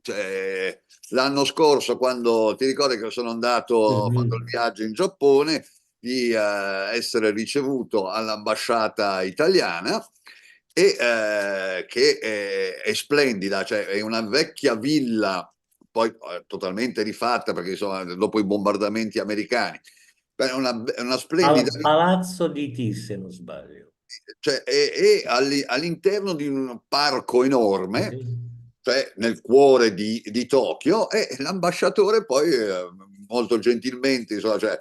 cioè, l'anno scorso, quando ti ricordi che sono andato, ho fatto il viaggio in Giappone, di essere ricevuto all'ambasciata italiana, e che è splendida, cioè è una vecchia villa, poi totalmente rifatta perché insomma dopo i bombardamenti americani. È una splendida villa, Palazzo di T, se non sbaglio. cioè, è all'interno di un parco enorme, Sì. cioè nel cuore di Tokyo, e l'ambasciatore poi molto gentilmente, insomma, cioè,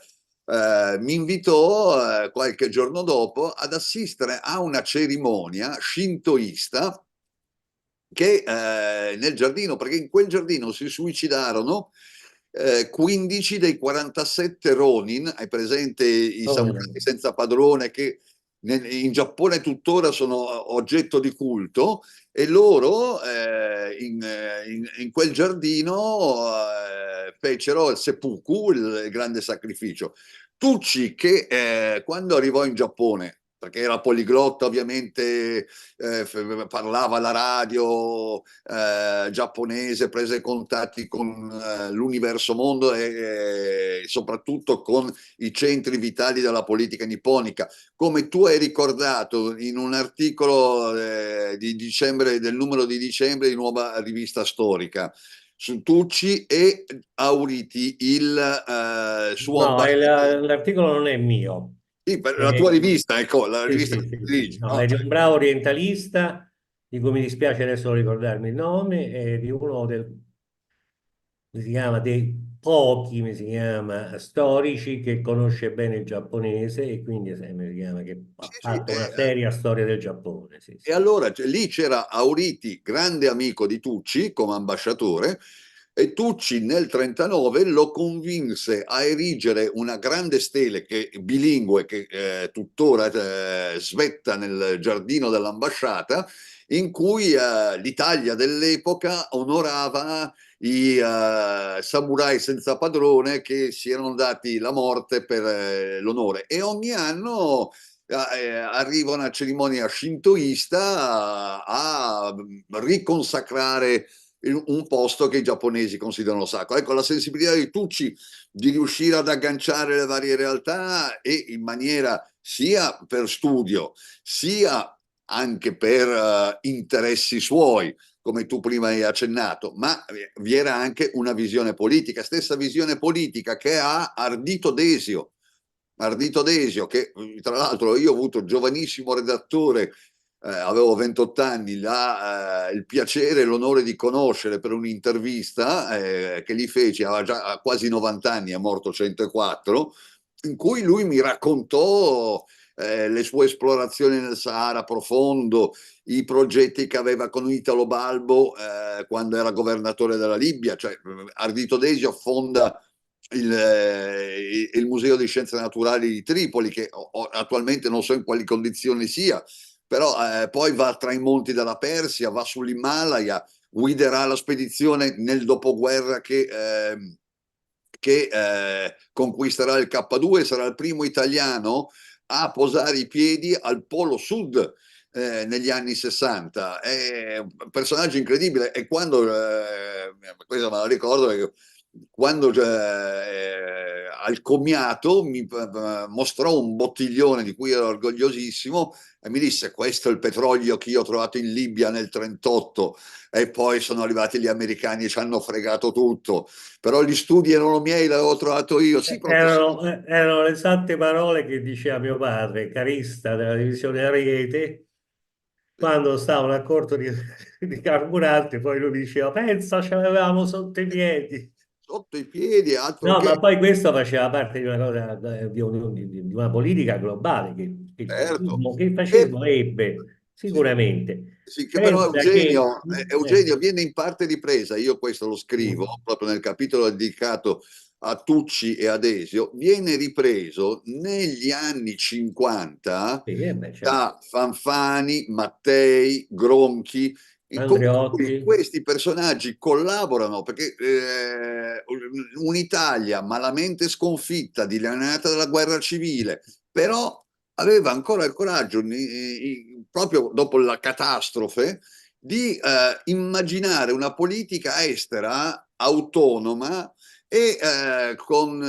mi invitò qualche giorno dopo ad assistere a una cerimonia shintoista che nel giardino, perché in quel giardino si suicidarono 15 dei 47 Ronin, hai presente i samurai senza padrone che in Giappone tuttora sono oggetto di culto, e loro in quel giardino fecero il seppuku, il grande sacrificio. Tucci, che quando arrivò in Giappone, perché era poliglotta ovviamente, parlava la radio giapponese, prese contatti con l'universo mondo e soprattutto con i centri vitali della politica nipponica. Come tu hai ricordato in un articolo di dicembre, del numero di dicembre di Nuova Rivista Storica, su Tucci e Auriti, il suo No, ambasciatore. l'articolo non è mio. Sì, per la tua rivista, ecco, la Sì, rivista sì, che sì, sì. dirigi, No, no? è di un bravo orientalista, di cui mi dispiace adesso non ricordarmi il nome, è di uno come si chiama, dei pochi, come si chiama, storici che conosce bene il giapponese e quindi come si chiama, che Sì, ha sì, fatto una seria storia del Giappone. Sì, e sì. allora lì c'era Auriti, grande amico di Tucci come ambasciatore, e Tucci nel 1939 lo convinse a erigere una grande stele bilingue che tuttora svetta nel giardino dell'ambasciata, in cui l'Italia dell'epoca onorava i samurai senza padrone che si erano dati la morte per l'onore, e ogni anno arriva una cerimonia shintoista a riconsacrare un posto che i giapponesi considerano sacro. Ecco, la sensibilità di Tucci di riuscire ad agganciare le varie realtà, e in maniera sia per studio sia anche per interessi suoi, come tu prima hai accennato, ma vi era anche una visione politica, stessa visione politica che ha Ardito Desio. Ardito Desio, che tra l'altro io ho avuto giovanissimo redattore, avevo 28 anni, il piacere e l'onore di conoscere per un'intervista che gli feci, aveva già quasi 90 anni, è morto 104, in cui lui mi raccontò le sue esplorazioni nel Sahara profondo, i progetti che aveva con Italo Balbo quando era governatore della Libia. Cioè, Ardito Desio fonda il Museo di Scienze Naturali di Tripoli, che attualmente non so in quali condizioni sia, però poi va tra i monti della Persia, va sull'Himalaya, guiderà la spedizione nel dopoguerra che conquisterà il K2, sarà il primo italiano a posare i piedi al Polo Sud negli anni 60. È un personaggio incredibile, e quando questo me lo ricordo perché quando al commiato mi mostrò un bottiglione di cui ero orgogliosissimo e mi disse: questo è il petrolio che io ho trovato in Libia nel 38, e poi sono arrivati gli americani e ci hanno fregato tutto, però gli studi erano miei, l'avevo trovato io. Sì, professore. Erano le esatte parole che diceva mio padre, carista della divisione Ariete, quando stavano a corto di carburante, poi lui diceva: pensa, ce l'avevamo sotto i piedi. Sotto i piedi, altro No, che. ma poi questo faceva parte di una cosa, di una politica globale Certo. che il Che, fascismo ebbe, sì, sicuramente. sì, che però Pensa che... Eugenio viene in parte ripresa, io questo lo scrivo mm, proprio nel capitolo dedicato a Tucci e ad Esio, viene ripreso negli anni 50 sì, beh, certo. da Fanfani, Mattei, Gronchi, con cui Andreotti, questi personaggi collaborano, perché un'Italia malamente sconfitta, dilaniata dalla guerra civile, però aveva ancora il coraggio, proprio dopo la catastrofe, di immaginare una politica estera autonoma e con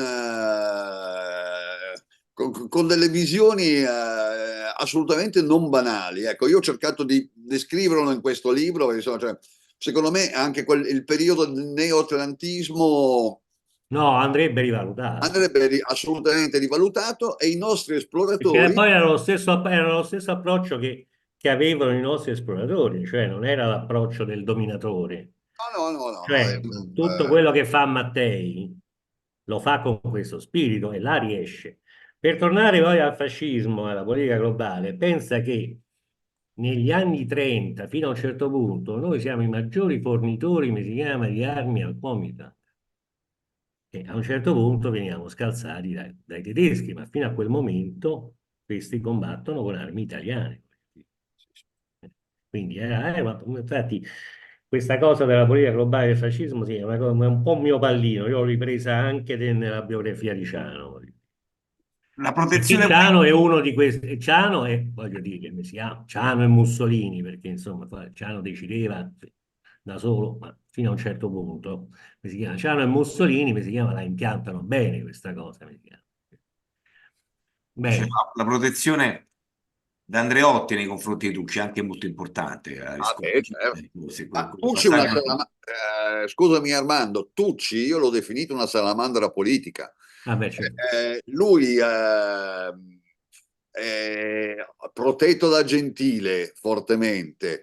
delle visioni assolutamente non banali. Ecco, io ho cercato di descriverlo in questo libro, perché, insomma, cioè, secondo me anche il periodo del neoatlantismo no, andrebbe rivalutato. andrebbe assolutamente rivalutato, e i nostri Perché esploratori. poi era lo stesso approccio che avevano i nostri esploratori, cioè non era l'approccio del dominatore. No, no, no, no, no, Cioè, tutto quello che fa Mattei lo fa con questo spirito e la riesce. Per tornare poi al fascismo e alla politica globale, pensa che negli anni 30, fino a un certo punto, noi siamo i maggiori fornitori, come si chiama, di armi al Comitat. E a un certo punto veniamo scalzati dai tedeschi, ma fino a quel momento questi combattono con armi italiane. Quindi, infatti, questa cosa della politica globale del fascismo sì, è un po' un mio pallino. Io l'ho ripresa anche nella biografia di Ciano. La Perché protezione. Ciano è uno di questi, Ciano è, voglio dire, come si chiama? Ciano e Mussolini, perché insomma, poi Ciano decideva da solo, ma fino a un certo punto, come si chiama? Ciano e Mussolini, come si chiama? La impiantano bene questa cosa, come si chiama? Dice, Bene. la protezione da Andreotti nei confronti di Tucci è anche molto importante, Ah, beh, certo. Ma quel Tucci è una passaggio. scusami Armando, Tucci io l'ho definito una salamandra politica. Vabbè, certo. Lui è protetto da Gentile fortemente,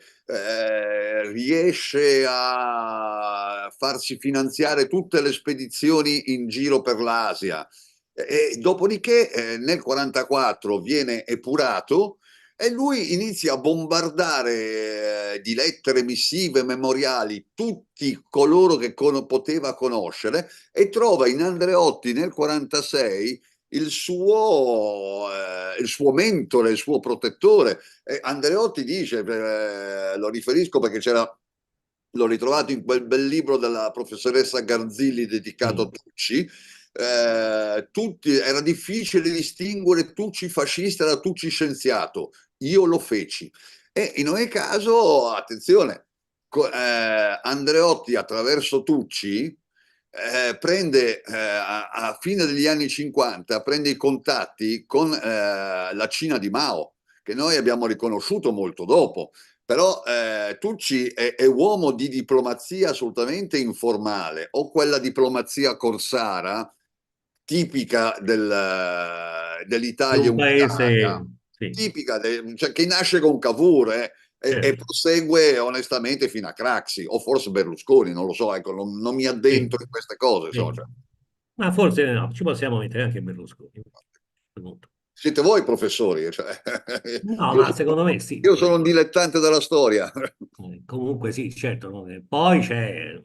riesce a farsi finanziare tutte le spedizioni in giro per l'Asia, e dopodiché nel 1944 viene epurato, e lui inizia a bombardare di lettere, missive, memoriali tutti coloro che poteva conoscere, e trova in Andreotti nel 1946 il suo mentore, il suo protettore. Andreotti dice, lo riferisco perché c'era l'ho ritrovato in quel bel libro della professoressa Garzilli dedicato a Tucci. Era difficile distinguere Tucci fascista da Tucci scienziato. Io lo feci. E in ogni caso, attenzione, Andreotti attraverso Tucci prende a fine degli anni 50 prende i contatti con la Cina di Mao, che noi abbiamo riconosciuto molto dopo. Però Tucci è uomo di diplomazia assolutamente informale, o quella diplomazia corsara tipica di dell'Italia un unitaria, paese, sì, tipica cioè, che nasce con Cavour e certo, prosegue onestamente fino a Craxi, o forse Berlusconi, non lo so, ecco, non mi sì, addentro in queste cose. sì. Cioè. Ma forse no, ci possiamo mettere anche Berlusconi. A questo punto. Siete voi professori, cioè. No, io, ma secondo me sì. io sono un dilettante della storia. Comunque sì, certo. Poi c'è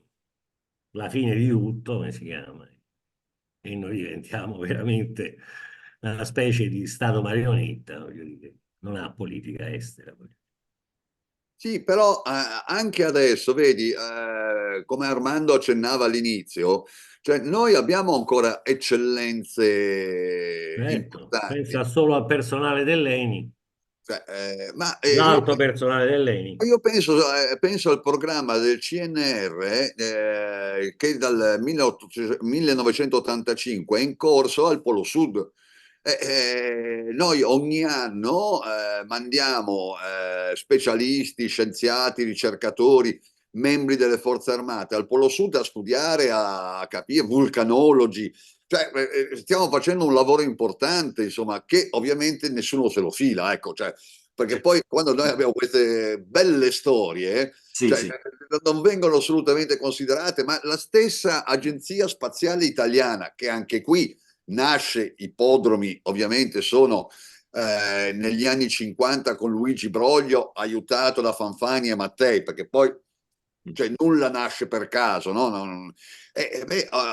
la fine di tutto, come si chiama? E noi diventiamo veramente una specie di stato marionetta, voglio dire, non ha politica estera. Sì, però anche adesso, vedi, come Armando accennava all'inizio, cioè noi abbiamo ancora eccellenze Certo, importanti. pensa solo al personale dell'ENI, Cioè, ma l'alto personale dell'ENI. io penso al programma del CNR che dal 1985 è in corso al Polo Sud. Noi ogni anno mandiamo specialisti, scienziati, ricercatori, membri delle forze armate al Polo Sud a studiare, a capire, vulcanologi. Cioè, stiamo facendo un lavoro importante, insomma, che ovviamente nessuno se lo fila, ecco, cioè, perché poi quando noi abbiamo queste belle storie, Sì, cioè, sì. non vengono assolutamente considerate, ma la stessa Agenzia Spaziale Italiana, che anche qui nasce, ippodromi ovviamente sono negli anni 50 con Luigi Broglio, aiutato da Fanfani e Mattei, perché poi cioè, nulla nasce per caso, no?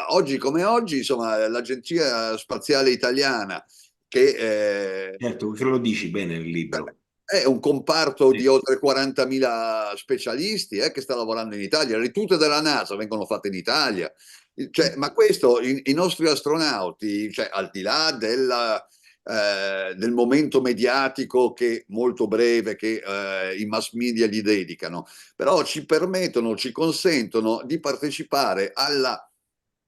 Oggi come oggi, insomma, l'Agenzia Spaziale Italiana, che Certo, che lo dici bene nel libro. è un comparto di Sì. oltre 40.000 specialisti che sta lavorando in Italia. Le tute della NASA vengono fatte in Italia. Cioè, ma questo, i nostri astronauti, cioè, al di là del momento mediatico che molto breve che i mass media gli dedicano, però ci permettono, ci consentono di partecipare alla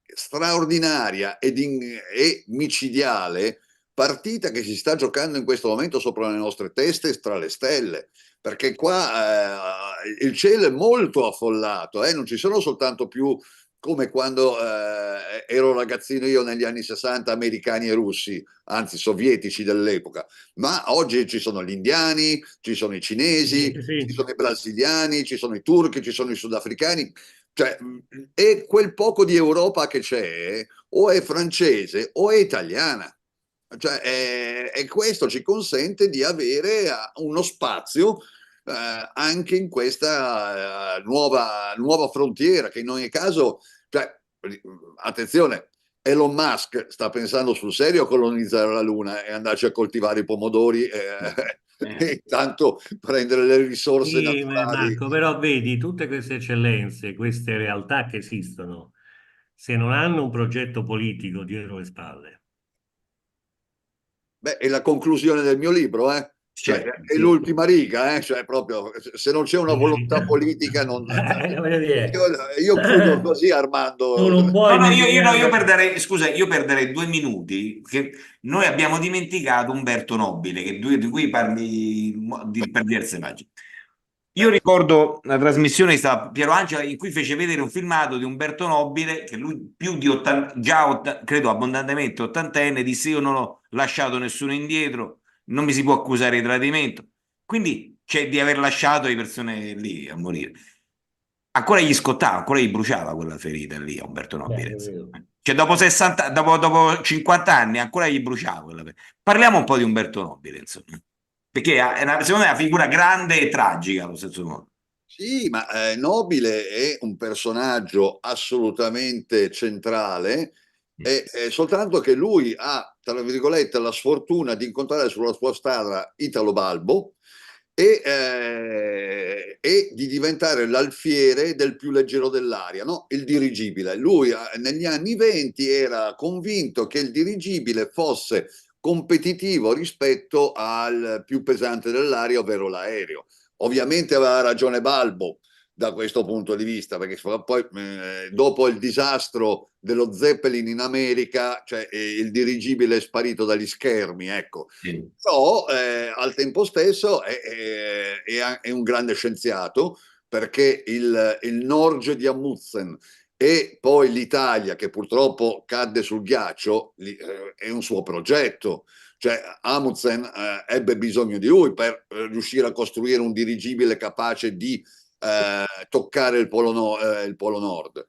straordinaria e micidiale partita che si sta giocando in questo momento sopra le nostre teste tra le stelle, perché qua il cielo è molto affollato, non ci sono soltanto più come quando ero ragazzino io negli anni 60 americani e russi, anzi sovietici dell'epoca, ma oggi ci sono gli indiani, ci sono i cinesi, ci Sì. sono i brasiliani, ci sono i turchi, ci sono i sudafricani, cioè, e quel poco di Europa che c'è o è francese o è italiana. Cioè, e questo ci consente di avere uno spazio anche in questa nuova frontiera, che in ogni caso, cioè, attenzione, Elon Musk sta pensando sul serio a colonizzare la Luna e andarci a coltivare i pomodori e intanto prendere le risorse Sì, naturali. Marco, però vedi tutte queste eccellenze, queste realtà che esistono, se non hanno un progetto politico dietro le spalle. Beh, è la conclusione del mio libro, eh? Cioè, Certo, è sì. l'ultima riga, eh? Cioè, proprio, se non c'è una volontà politica, non. Voglio dire, Io chiudo così, tu Armando. non No, puoi no, io modificare. per dare, scusa, io per dare 2 minuti, che noi abbiamo dimenticato Umberto Nobile, di cui parli per diverse pagine. Io ricordo la trasmissione di Piero Angela in cui fece vedere un filmato di Umberto Nobile, che lui più di 80, credo abbondantemente ottantenne, disse io non ho lasciato nessuno indietro, non mi si può accusare di tradimento. Quindi c'è di aver lasciato le persone lì a morire. Ancora gli scottava, ancora gli bruciava quella ferita lì a Umberto Beh, Nobile. capito. Cioè, dopo 60, dopo 50 anni ancora gli bruciava quella ferita. Parliamo un po' di Umberto Nobile, insomma. Perché secondo me è una figura grande e tragica allo stesso modo. Sì, ma Nobile è un personaggio assolutamente centrale, è soltanto che lui ha, tra virgolette, la sfortuna di incontrare sulla sua strada Italo Balbo, e di diventare l'alfiere del più leggero dell'aria, no? Il dirigibile. Lui negli anni 20 era convinto che il dirigibile fosse competitivo rispetto al più pesante dell'aria, ovvero l'aereo. Ovviamente aveva ragione Balbo da questo punto di vista, perché poi dopo il disastro dello Zeppelin in America, cioè, il dirigibile è sparito dagli schermi, ecco. Sì. Però al tempo stesso è un grande scienziato, perché il Norge di Amundsen e poi l'Italia, che purtroppo cadde sul ghiaccio, è un suo progetto. Cioè Amundsen ebbe bisogno di lui per riuscire a costruire un dirigibile capace di toccare il polo nord.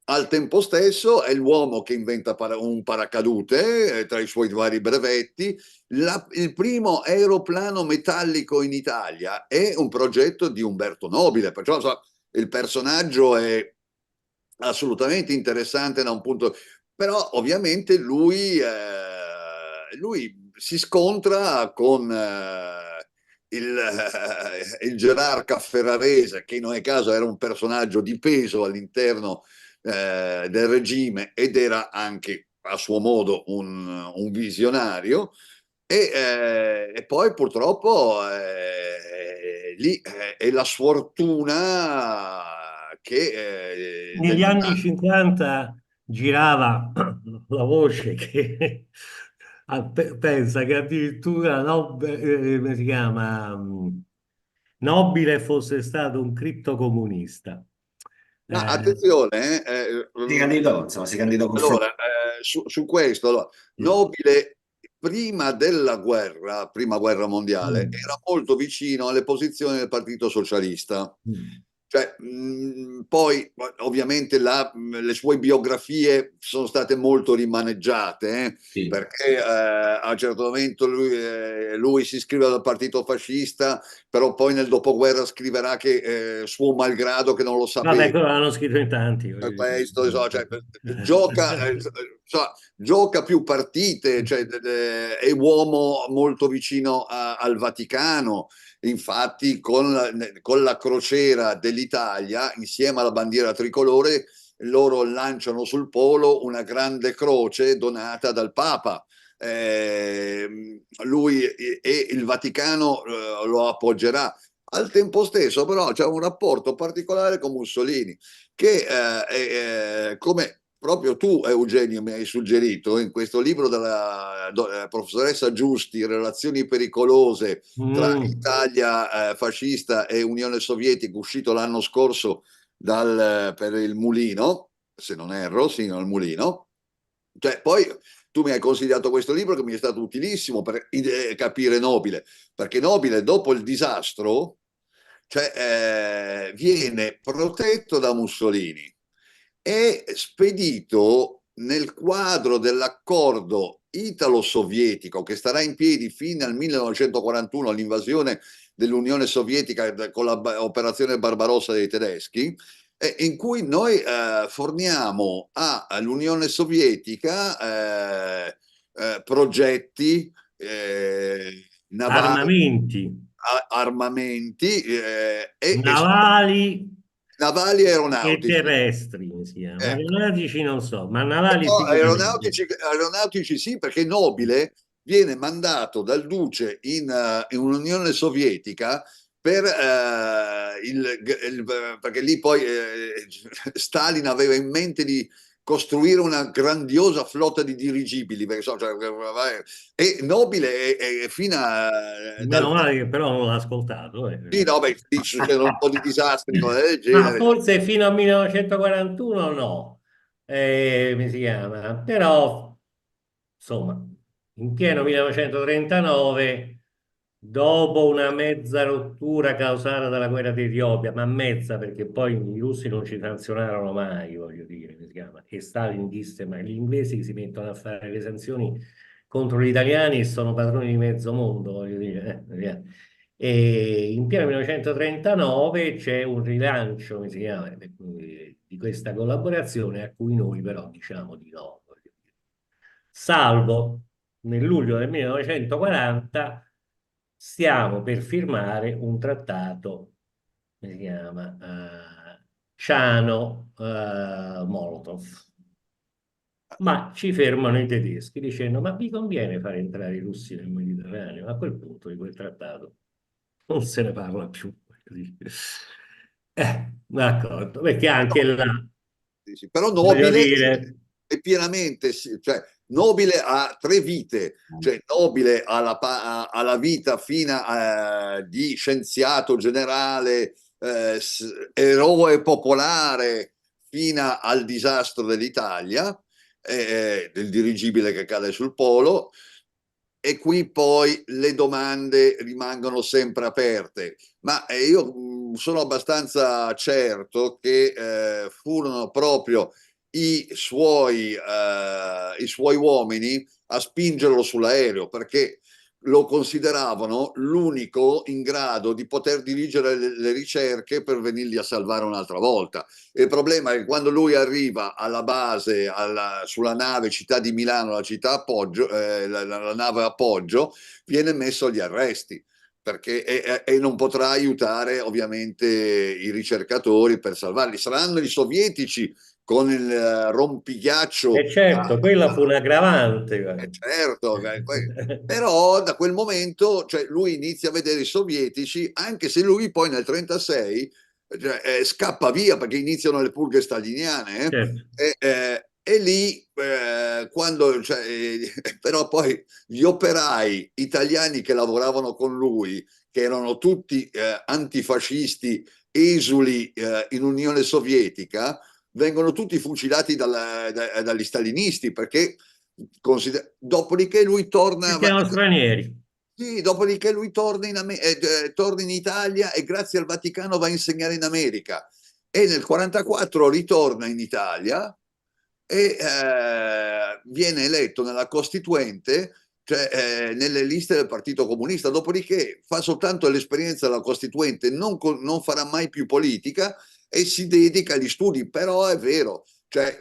Al tempo stesso è l'uomo che inventa un paracadute tra i suoi vari brevetti. Il primo aeroplano metallico in Italia è un progetto di Umberto Nobile, perciò il personaggio è assolutamente interessante da un punto, però ovviamente lui si scontra con il gerarca ferrarese, che in ogni caso era un personaggio di peso all'interno del regime ed era anche a suo modo un visionario. E poi purtroppo lì è la sfortuna che Negli anni 50 girava la voce che pensa che addirittura come si chiama, Nobile fosse stato un criptocomunista. no, Eh, attenzione, Si candidò, insomma, si candidò con allora, su questo, allora, Nobile prima della guerra, prima guerra mondiale, mm, era molto vicino alle posizioni del Partito Socialista. mm. Cioè, poi ovviamente le sue biografie sono state molto rimaneggiate, Sì. perché a un certo momento lui si iscrive al partito fascista, però poi nel dopoguerra scriverà che suo malgrado che non lo Vabbè, sapeva. quello l'hanno scritto in tanti, voglio dire. Questo, cioè, gioca più partite, cioè, è uomo molto vicino al Vaticano. Infatti con la crociera dell'Italia, insieme alla bandiera tricolore, loro lanciano sul polo una grande croce donata dal Papa. Lui e il Vaticano lo appoggerà. Al tempo stesso però c'è un rapporto particolare con Mussolini, che come proprio tu, Eugenio, mi hai suggerito in questo libro della professoressa Giusti, Relazioni pericolose tra Mm. Italia fascista e Unione Sovietica, uscito l'anno scorso per il Mulino, se non erro, sì, no, il Mulino. Cioè, poi tu mi hai consigliato questo libro che mi è stato utilissimo per capire Nobile, perché Nobile dopo il disastro, cioè, viene protetto da Mussolini e spedito nel quadro dell'accordo italo-sovietico che starà in piedi fino al 1941, all'invasione dell'Unione Sovietica con l'operazione Barbarossa dei tedeschi, in cui noi forniamo all'Unione Sovietica progetti navali, Armamenti armamenti navali navali e e aeronautici. terrestri, mi si chiama. Ecco. Aeronautici non so, ma navali No, sicuramente. aeronautici sì, perché Nobile viene mandato dal duce in un'Unione Sovietica per perché lì poi Stalin aveva in mente di costruire una grandiosa flotta di dirigibili, perché, cioè, e Nobile è fino a Meno male che però non l'ho ascoltato. sì, no, beh, succedono un po' di disastri, cose del Ma genere. forse fino al 1941 no, mi si chiama. Però, insomma, in pieno 1939, dopo una mezza rottura causata dalla guerra d'Etiopia, ma mezza perché poi i russi non ci sanzionarono mai, voglio dire, mi si chiama. E Stalin disse, ma gli inglesi si mettono a fare le sanzioni contro gli italiani e sono padroni di mezzo mondo, voglio dire. E in pieno 1939 c'è un rilancio, mi si chiama, di questa collaborazione a cui noi però diciamo di no. Voglio dire. Salvo nel luglio del 1940 stiamo per firmare un trattato, come si chiama, Ciano-Molotov. Ma ci fermano i tedeschi dicendo: ma vi conviene fare entrare i russi nel Mediterraneo? A quel punto di quel trattato non se ne parla più. D'accordo, perché anche là, Sì, sì. Però voglio nobile dire, è pienamente, cioè nobile ha tre vite, cioè nobile alla vita fino di scienziato generale, eroe popolare fino al disastro dell'Italia, del dirigibile che cade sul polo. E qui poi le domande rimangono sempre aperte, ma io sono abbastanza certo che furono proprio i suoi uomini a spingerlo sull'aereo, perché lo consideravano l'unico in grado di poter dirigere le ricerche per venirli a salvare un'altra volta. Il problema è che quando lui arriva alla base, sulla nave Città di Milano, la città appoggio, la nave appoggio, viene messo agli arresti perché e non potrà aiutare ovviamente i ricercatori per salvarli. Saranno i sovietici con il e rompighiaccio. certo, quella fu un'aggravante. Certo, però da quel momento, cioè, lui inizia a vedere i sovietici, anche se lui poi nel 1936 cioè, scappa via perché iniziano le purghe staliniane, Certo. e lì quando, cioè, però poi gli operai italiani che lavoravano con lui, che erano tutti antifascisti esuli in Unione Sovietica, vengono tutti fucilati dagli stalinisti perché dopodiché lui torna, Perché erano stranieri. sì, dopodiché lui torna in Italia e grazie al Vaticano va a insegnare in America e nel 1944 ritorna in Italia e viene eletto nella Costituente, cioè nelle liste del Partito Comunista. Dopodiché fa soltanto l'esperienza della Costituente, non farà mai più politica e si dedica agli studi. Però è vero, cioè,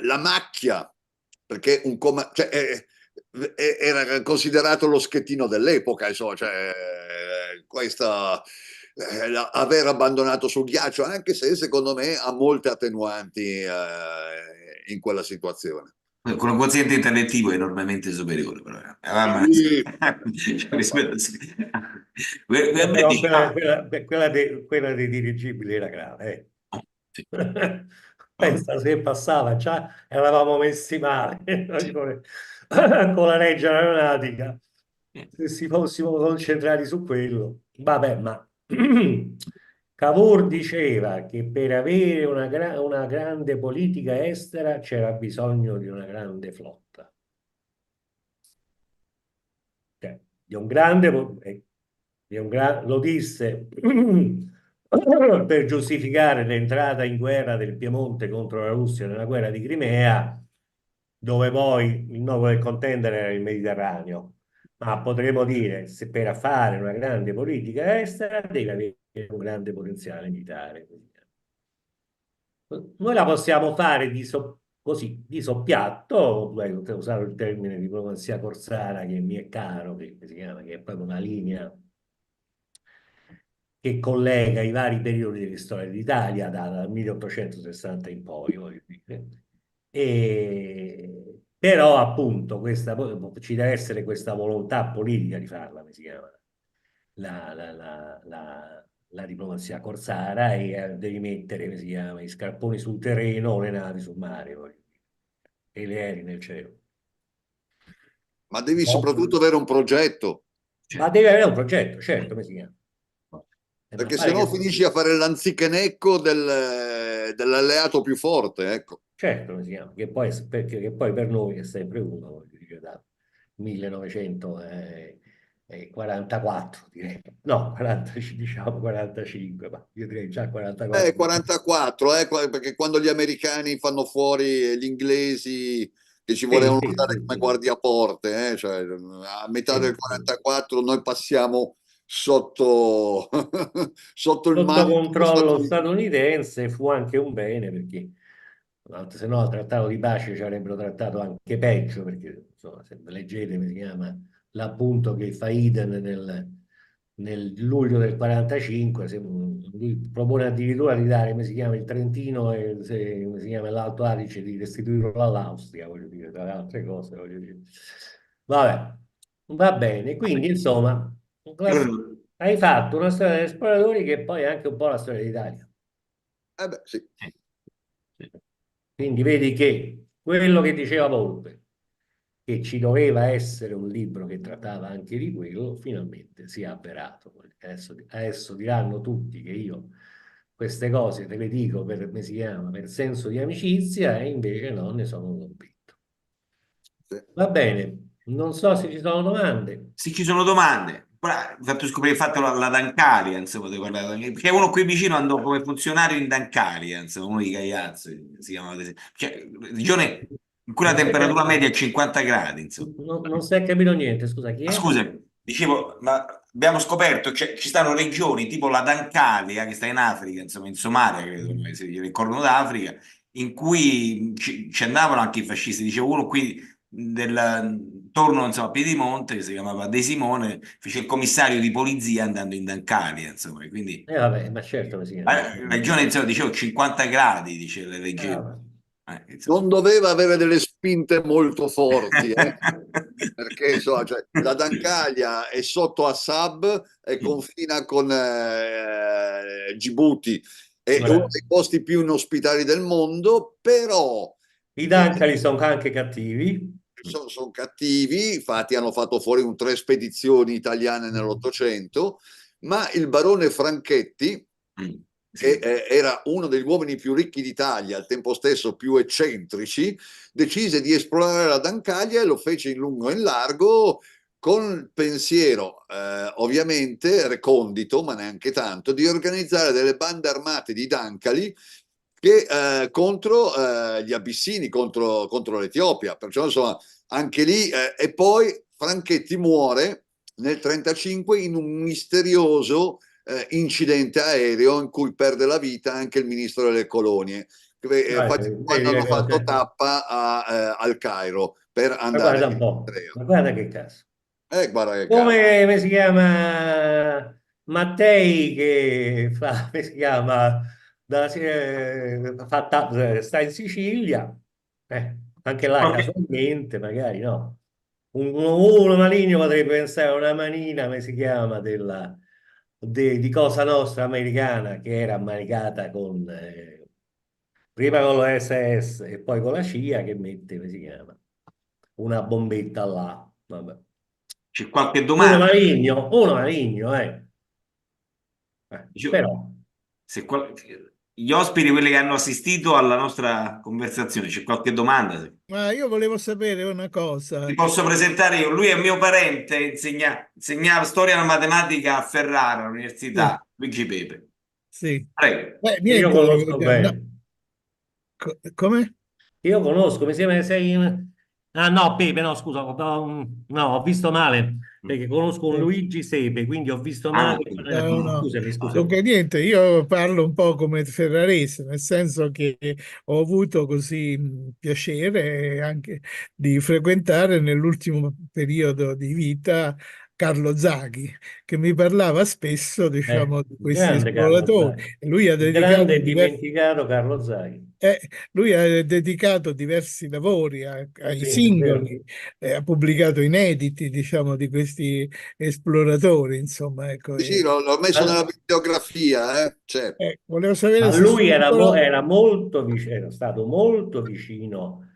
la macchia, perché cioè, era considerato lo schettino dell'epoca, insomma, cioè, questa aver abbandonato sul ghiaccio, anche se secondo me ha molte attenuanti in quella situazione. Con un quoziente intellettivo enormemente superiore, però. Ammazza. Sì, Cioè, rispetto a- Beh, Però diciamo, quella dei dirigibili era grave. sì. Pensa se passava, già eravamo messi male Sì. con la legge aeronautica. Se si fossimo concentrati su quello, vabbè, ma Cavour diceva che per avere una grande politica estera c'era bisogno di una grande flotta. Cioè, di un grande, lo disse per giustificare l'entrata in guerra del Piemonte contro la Russia nella guerra di Crimea, dove poi il nodo del contendere era il Mediterraneo. Ma potremmo dire, se per fare una grande politica estera deve avere un grande potenziale militare. Noi la possiamo fare così, di soppiatto, usare il termine diplomazia corsara che mi è caro, che si chiama, che è proprio una linea che collega i vari periodi della storia d'Italia dal 1860 in poi, voglio dire. Però appunto ci deve essere questa volontà politica di farla, come si chiama, la diplomazia corsara e devi mettere, come si chiama, i scarponi sul terreno o le navi sul mare, voglio dire, e le aerei nel cielo. ma devi No. soprattutto avere un progetto, Ma deve avere un progetto, certo, come si chiama? Ma perché pare sennò che finisci a fare l'anzichenecco dell'alleato più forte, ecco. certo, come si chiama, che poi per noi è sempre uno, voglio dire, da 1944, direi. No, 40, diciamo 45, ma io direi già 44. 44, perché quando gli americani fanno fuori gli inglesi che ci Sì, volevano sì, usare sì, come sì, guardiaporte, cioè, a metà del sì, sì. 44 noi passiamo sotto, sotto il Sotto manto degli Stati controllo Uniti. statunitense fu anche un bene perché se no il trattato di pace ci avrebbero trattato anche peggio perché insomma, se leggete come si chiama l'appunto che fa Iden nel luglio del 45, lui propone addirittura di dare, come si chiama, il Trentino e come si chiama, l'Alto Adige, di restituirlo all'Austria, voglio dire, tra le altre cose, voglio dire. Vabbè, va bene, quindi insomma, hai fatto una storia degli esploratori che poi è anche un po' la storia d'Italia. Beh, sì. Quindi vedi che quello che diceva Volpe, che ci doveva essere un libro che trattava anche di quello, finalmente si è avverato. Adesso diranno tutti che io queste cose te le dico per, come si chiama, per senso di amicizia, e invece no, ne sono convinto. Sì. Va bene, non so se ci sono domande. Se ci sono domande, mi fatto scoprire il fatto la Dancaria, insomma, perché uno qui vicino andò come funzionario in Dancaria, insomma, uno di Cagliazzo, si chiama così. Cioè, regione in cui la Non si è temperatura capito, media è 50 gradi, insomma. non si è capito niente, scusa, chi Ma è? scusa, dicevo, ma abbiamo scoperto che ci stanno regioni tipo la Dancalia, che sta in Africa, insomma, in Somalia, credo, nel Corno d'Africa, in cui ci andavano anche i fascisti. Dicevo, uno qui intorno, insomma, a Piedimonte, che si chiamava De Simone, fece il commissario di polizia andando in Dancalia, insomma, e quindi Vabbè, ma certo che si chiama. la regione, insomma, dicevo, 50 gradi, dice le leggevo. Vabbè. Insomma. Non doveva avere delle spinte molto forti, perché insomma, cioè, la Dancaglia è sotto Assab e confina con Djibouti, è uno dei posti più inospitali del mondo, però I dancali sono anche cattivi. sono cattivi, infatti hanno fatto fuori tre spedizioni italiane nell'Ottocento, ma il barone Franchetti, Sì. che era uno degli uomini più ricchi d'Italia, al tempo stesso più eccentrici, decise di esplorare la Dancaglia e lo fece in lungo e in largo, con il pensiero, ovviamente recondito, ma neanche tanto, di organizzare delle bande armate di dancali che, contro gli abissini, contro l'Etiopia. Perciò insomma anche lì, e poi Franchetti muore nel 1935 in un misterioso incidente aereo in cui perde la vita anche il ministro delle colonie. Quando hanno fatto tappa al Cairo per Ma andare guarda un in po', Eritrea. ma guarda che caso. Guarda che caso. Come si chiama Mattei che fa, come si chiama, sta in Sicilia, anche là casualmente, magari no. Uno maligno potrebbe pensare a una manina, come si chiama, di Cosa Nostra americana, che era ammanicata con, prima con lo SS e poi con la CIA, che mette, come si chiama, una bombetta là. Vabbè. C'è qualche domanda? Uno maligno, eh. Dicevo, Però, se gli ospiti, quelli che hanno assistito alla nostra conversazione, c'è qualche domanda? Ma io volevo sapere una Ti cosa. posso presentare io? Lui è mio parente, insegnava storia e matematica a Ferrara, Sì, all'università Luigi Pepe. sì. Prego. io Niente, conosco no, bene. come? Io conosco, mi sembra che sei... Ah no, Pepe, no, scusa, no, ho visto male, perché conosco un Sì. Luigi Sepe, quindi ho visto Ah, male. No, no. Scusami. Dunque, niente, io parlo un po' come ferrarese, nel senso che ho avuto così piacere anche di frequentare nell'ultimo periodo di vita Carlo Zaghi, che mi parlava spesso, diciamo, di Il questi grande Carlo esploratori. Zaghi. E lui ha Il grande dedicato e dimenticato Carlo Zaghi. lui ha dedicato diversi lavori ai Sì, è vero. singoli, ha pubblicato inediti, diciamo, di questi esploratori, insomma, ecco. Sì, l'ho messo nella Al- bibliografia, c'è. Volevo sapere Ma se lui scrivono. era molto vicino, era stato molto vicino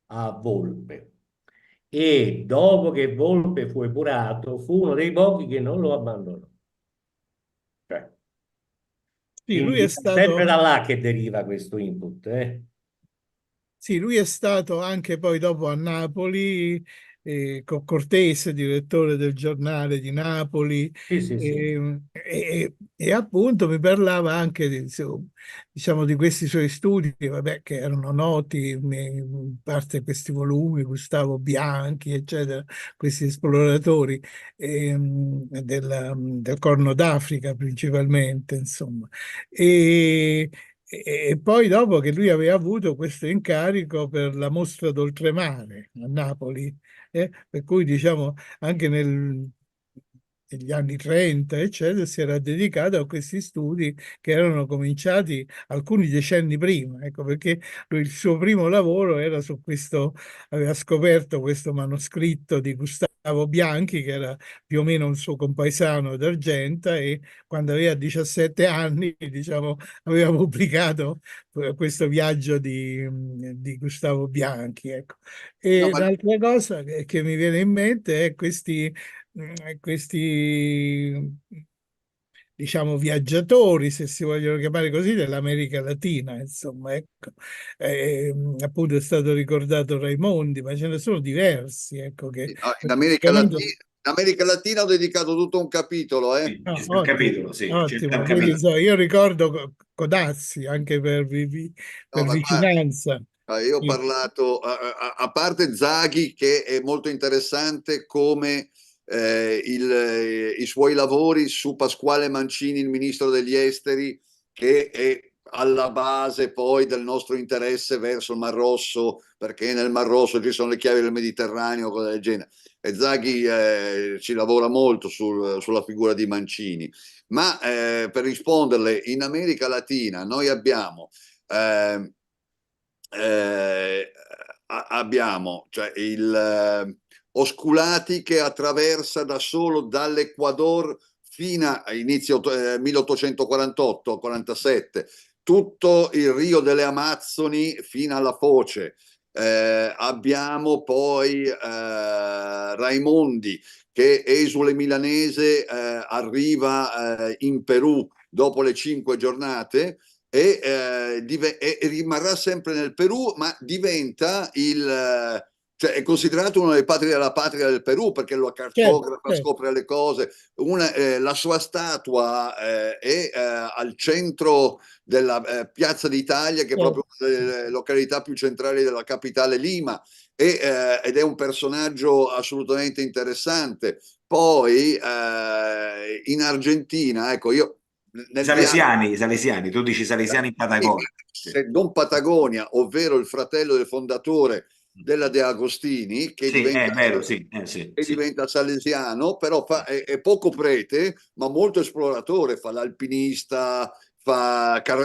a Volpe. E dopo che Volpe fu epurato, fu uno dei pochi che non lo abbandonò. Cioè, Sì, lui quindi è è sempre stato. da là che deriva questo input, eh? Sì, lui è stato anche poi dopo a Napoli, con Cortese, direttore del giornale di Napoli, Sì, sì, sì. e appunto mi parlava anche diciamo, di questi suoi studi, vabbè, che erano noti, in parte questi volumi, Gustavo Bianchi, eccetera, questi esploratori del Corno d'Africa principalmente, insomma. E, e poi dopo che lui aveva avuto questo incarico per la mostra d'oltremare a Napoli, per cui diciamo anche negli anni 30, eccetera, si era dedicato a questi studi che erano cominciati alcuni decenni prima, ecco perché lui, il suo primo lavoro era su questo, aveva scoperto questo manoscritto di Gustavo Bianchi, che era più o meno un suo compaesano d'Argenta, e quando aveva 17 anni, diciamo, aveva pubblicato questo viaggio di Gustavo Bianchi, ecco. No, E ma l'altra cosa che mi viene in mente è questi, diciamo, viaggiatori, se si vogliono chiamare così, dell'America Latina, insomma, ecco. Appunto è stato ricordato Raimondi, ma ce ne sono diversi, ecco, che no, praticamente... In America Latina ho dedicato tutto un capitolo, eh. Sì, No, ci sta il ottimo, capitolo, sì, ci sta il ottimo. Quindi, capitolo. io ricordo Codazzi anche No, per ma guarda, vicinanza. io ho Sì. parlato, a parte Zaghi, che è molto interessante come i suoi lavori su Pasquale Mancini, il ministro degli esteri, che è alla base poi del nostro interesse verso il Mar Rosso, perché nel Mar Rosso ci sono le chiavi del Mediterraneo, cose del genere. E Zaghi ci lavora molto sulla figura di Mancini. Ma per risponderle, in America Latina noi abbiamo eh, abbiamo cioè Osculati che attraversa da solo dall'Ecuador fino a inizio 1848-47 tutto il Rio delle Amazzoni fino alla foce. Abbiamo poi Raimondi che esule milanese arriva in Perù dopo le 5 giornate e rimarrà sempre nel Perù, ma diventa cioè è considerato uno dei padri della patria del Perù perché lo Certo, cartografa, certo, scopre le cose. La sua statua è al centro della Piazza d'Italia, che è proprio certo. una delle località più centrali della capitale Lima, ed è un personaggio assolutamente interessante. Poi in Argentina, ecco, io nel piano I Salesiani, tu dici Salesiani in Patagonia. Sì, se Don Patagonia, ovvero il fratello del fondatore della De Agostini, sì, è vero, sì, sì, che sì. diventa salesiano, però è poco prete, ma molto esploratore, fa l'alpinista,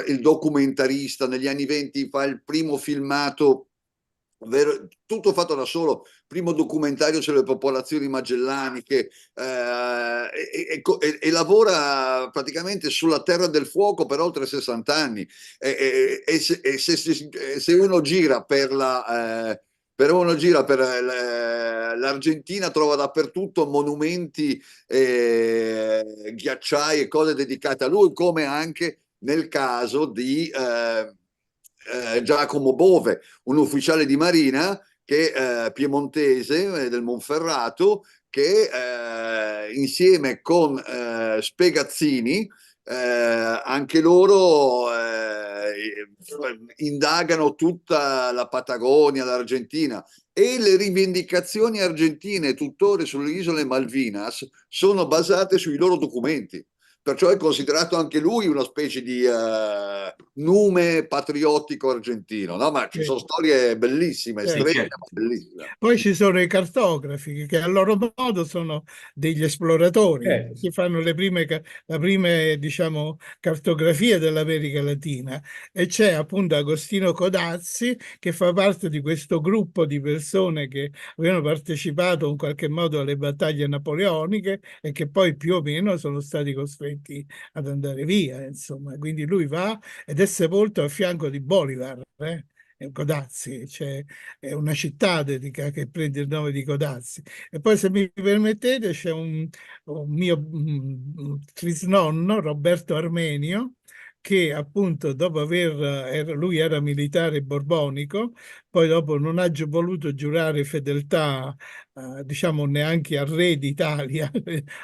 il documentarista, negli anni 20 fa il primo filmato, tutto fatto da solo, primo documentario sulle popolazioni magellaniche, e lavora praticamente sulla Terra del Fuoco per oltre 60 anni. Se uno gira per l'Argentina trova dappertutto monumenti, ghiacciai e cose dedicate a lui, come anche nel caso di Giacomo Bove, un ufficiale di marina che piemontese del Monferrato, che insieme con Spegazzini anche loro indagano tutta la Patagonia, l'Argentina, e le rivendicazioni argentine tuttora sulle isole Malvinas sono basate sui loro documenti. Perciò è considerato anche lui una specie di nume patriottico argentino, no? Ma ci sono Certo, storie bellissime, Sì, certo. strette, certo, ma sì. bellissime. Poi ci sono i cartografi che a loro modo sono degli esploratori, che fanno la prime, diciamo, cartografie dell'America Latina, e c'è appunto Agostino Codazzi che fa parte di questo gruppo di persone che avevano partecipato in qualche modo alle battaglie napoleoniche e che poi più o meno sono stati costretti ad andare via, insomma. Quindi lui va ed è sepolto a fianco di Bolivar, Codazzi, cioè è una città che prende il nome di Codazzi. E poi, se mi permettete, c'è un mio trisnonno, Roberto Armenio, che appunto dopo lui era militare borbonico, poi dopo non ha voluto giurare fedeltà, diciamo, neanche al re d'Italia,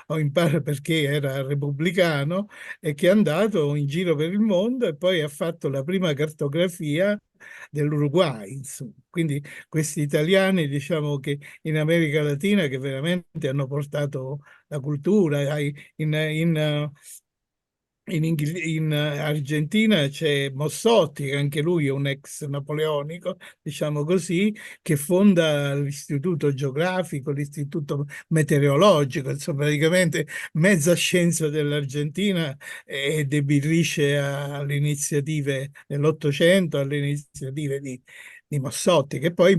o impara perché era repubblicano, e che è andato in giro per il mondo e poi ha fatto la prima cartografia dell'Uruguay, insomma. Quindi questi italiani, diciamo, che in America Latina, che veramente hanno portato la cultura, in Argentina c'è Mossotti, che anche lui è un ex napoleonico, diciamo così, che fonda l'Istituto Geografico, l'Istituto Meteorologico, insomma, praticamente mezza scienza dell'Argentina debirisce alle iniziative dell'Ottocento, alle iniziative di Mossotti, che poi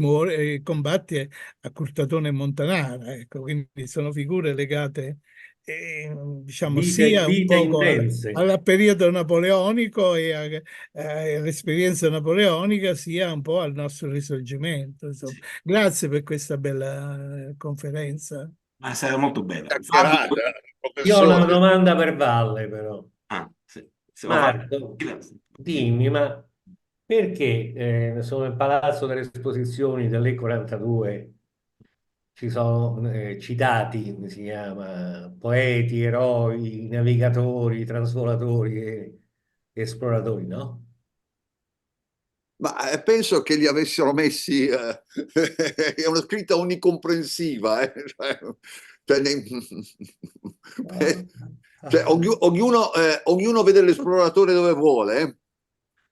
combatte a Curtatone e Montanara, ecco, quindi sono figure legate diciamo sia un Vite poco intense. al periodo napoleonico e all'esperienza napoleonica, sia un po' al nostro risorgimento. Insomma. Sì. Grazie per questa bella conferenza. Ma sarà molto bella. Fabio, Chiacchierata, Io ho una professore. domanda per Valle, però. sì. Se lo fa... Marco, dimmi, ma perché sono nel Palazzo delle Esposizioni dell'E42 ci sono citati, come si chiama, poeti, eroi, navigatori, trasvolatori e esploratori, no? Ma penso che li avessero messi, è una scritta onnicomprensiva, cioè, cioè, ognuno vede l'esploratore dove vuole.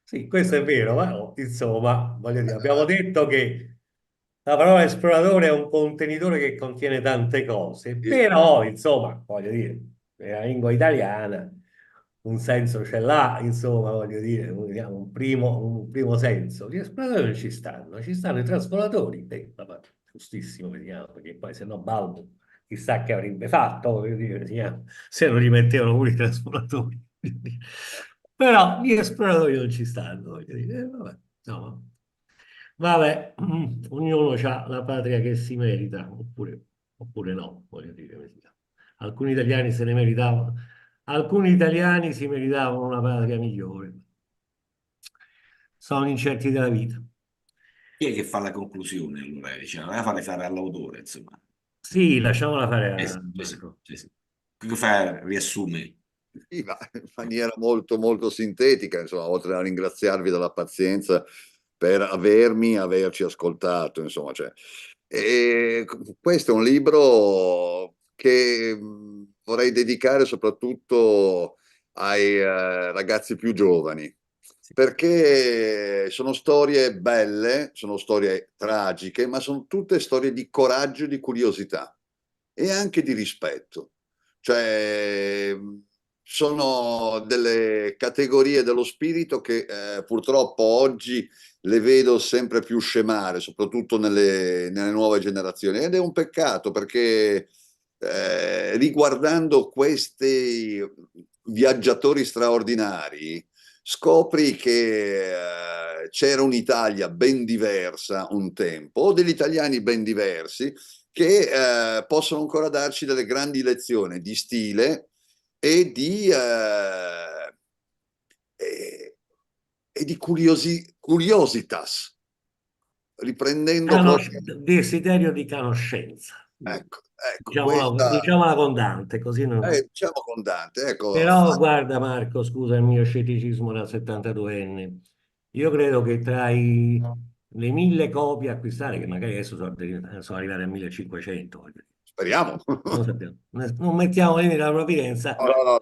Sì, questo è vero, ma insomma, voglio dire, abbiamo detto che la parola esploratore è un contenitore che contiene tante cose, però, insomma, voglio dire, nella lingua italiana un senso ce l'ha, insomma, voglio dire, un primo senso. Gli esploratori non ci stanno i trasvolatori, vabbè, giustissimo, vediamo, perché poi se no Balbo chissà che avrebbe fatto, voglio dire, vediamo, se non gli mettevano pure i trasvolatori. Però gli esploratori non ci stanno, voglio dire, vabbè, no. Vabbè, ognuno ha la patria che si merita, oppure no, voglio dire. Alcuni italiani se ne meritavano, alcuni italiani si meritavano una patria migliore. Sono incerti della vita. Chi è che fa la conclusione allora? Diciamo, la fate fare all'autore, insomma. Sì, lasciamola fare Sì, a sì, Marco. sì, sì. Chi fa riassume? Sì, ma in maniera molto, molto sintetica, insomma, oltre a ringraziarvi della pazienza per averci ascoltato, insomma, cioè. E questo è un libro che vorrei dedicare soprattutto ai ragazzi più giovani, perché sono storie belle, sono storie tragiche, ma sono tutte storie di coraggio e di curiosità e anche di rispetto. Cioè, sono delle categorie dello spirito che purtroppo oggi le vedo sempre più scemare, soprattutto nelle nuove generazioni. Ed è un peccato perché riguardando questi viaggiatori straordinari, scopri che c'era un'Italia ben diversa un tempo, o degli italiani ben diversi, che possono ancora darci delle grandi lezioni di stile e di curiositas, riprendendo proprio. Desiderio di conoscenza. Ecco, Diciamola con Dante, così non... diciamo con Dante, ecco, Però guarda Marco, scusa il mio scetticismo da 72enne, io credo che tra le 1000 copie acquistate, che magari adesso sono arrivate a 1500, voglio dire, speriamo. non lo sappiamo, non mettiamo limiti alla provvidenza, No,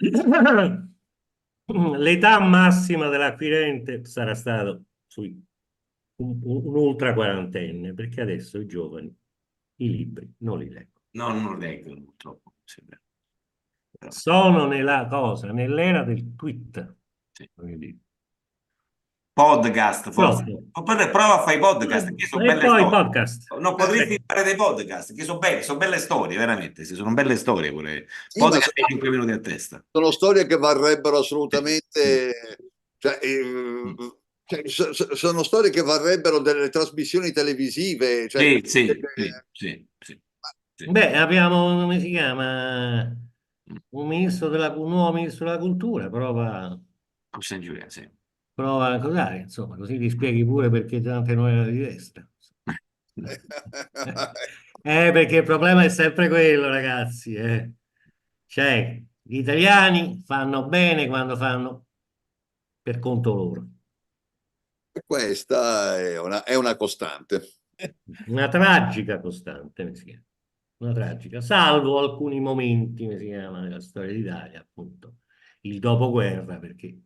no, l'età massima dell'acquirente sarà stato sui un ultra quarantenne, perché adesso i giovani i libri non li leggono. No, non lo leggo purtroppo. Sembra. Però, Sono nell'era del tweet. sì. Voglio dire. Podcast forse. Pronto? Oppure prova a fare i podcast, che sono E belle poi storie. podcast. Non potresti fare dei podcast, che sono belle storie, veramente. Sì, sono belle storie pure. sì, ma Podcast di 5 minuti a testa. sono storie che varrebbero Mm. assolutamente, cioè, Mm. sono storie che varrebbero delle trasmissioni televisive, cioè, Sì, sì, sì, sì, sì, sì. Beh, abbiamo, come si chiama, Mm. un nuovo ministro della cultura, Con San Giuliano, sì. prova a cos'è, insomma, così ti spieghi pure perché tante non erano di destra. Perché il problema è sempre quello, ragazzi. Cioè, gli italiani fanno bene quando fanno per conto loro. Questa è una costante. Una tragica costante, mi si chiama. Una tragica, salvo alcuni momenti, mi si chiama, nella storia d'Italia, appunto, il dopoguerra, perché...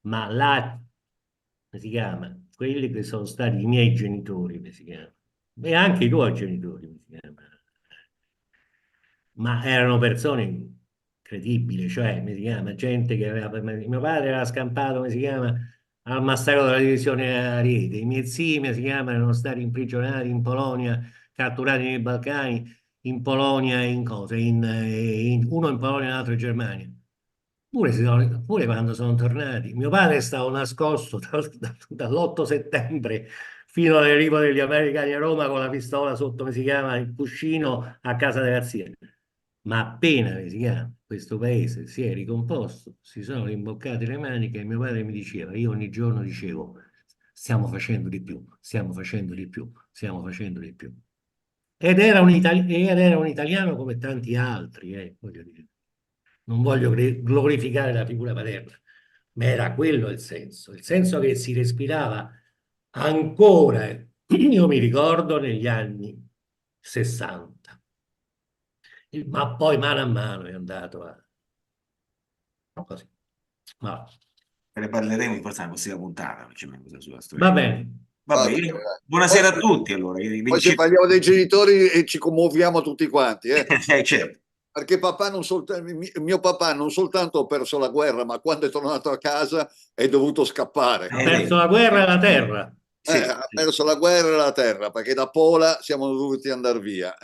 Ma là, come si chiama? Quelli che sono stati i miei genitori, come si chiama? E anche i tuoi genitori, come si chiama? Ma erano persone incredibili, cioè, come si chiama? Gente che aveva... Mio padre era scampato, come si chiama? Al massacro della divisione Ariete. I miei zii, come si chiama, erano stati imprigionati in Polonia, catturati nei Balcani, in Polonia e in cose, uno in Polonia e l'altro in Germania. Pure quando sono tornati, mio padre stava nascosto dall'8 settembre fino all'arrivo degli americani a Roma con la pistola sotto, come si chiama, il cuscino a casa della zia. Ma appena, come si chiama, questo paese si è ricomposto, si sono rimboccate le maniche e mio padre mi diceva, io ogni giorno dicevo, stiamo facendo di più, stiamo facendo di più, stiamo facendo di più. Ed era un italiano come tanti altri, voglio dire. Non voglio glorificare la figura paterna, ma era quello il senso che si respirava ancora, io mi ricordo, negli anni 60. Ma poi mano a mano è andato così. Ma, Ne parleremo forse nella prossima puntata, facciamo una cosa sulla va storia. bene. Vabbè, buonasera a tutti allora. Poi se parliamo dei genitori e ci commuoviamo tutti quanti, Certo. perché mio papà non soltanto ha perso la guerra, ma quando è tornato a casa è dovuto scappare. Ha perso la guerra e la terra. Sì, Ha perso la guerra e la terra, perché da Pola siamo dovuti andare via.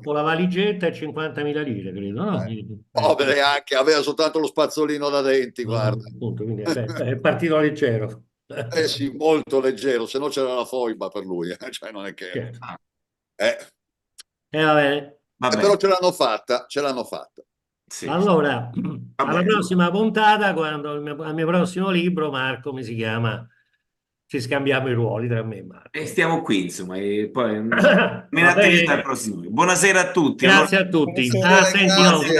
Con la valigetta e 50.000 lire, credo, no? Povere anche, aveva soltanto lo spazzolino da denti, guarda. Appunto, quindi è partito leggero. Eh sì, molto leggero, se no c'era la foiba per lui, cioè non è che... Certo. Va bene. Però ce l'hanno fatta, ce l'hanno fatta. Sì. Allora, alla Vabbè. prossima puntata, quando al mio prossimo libro, Marco, mi si chiama, ci scambiamo i ruoli tra me e Marco. E stiamo qui, insomma, e poi me ne Va attendete al bene. prossimo. Buonasera a tutti. Grazie a tutti. Buonasera, Senti, no, grazie.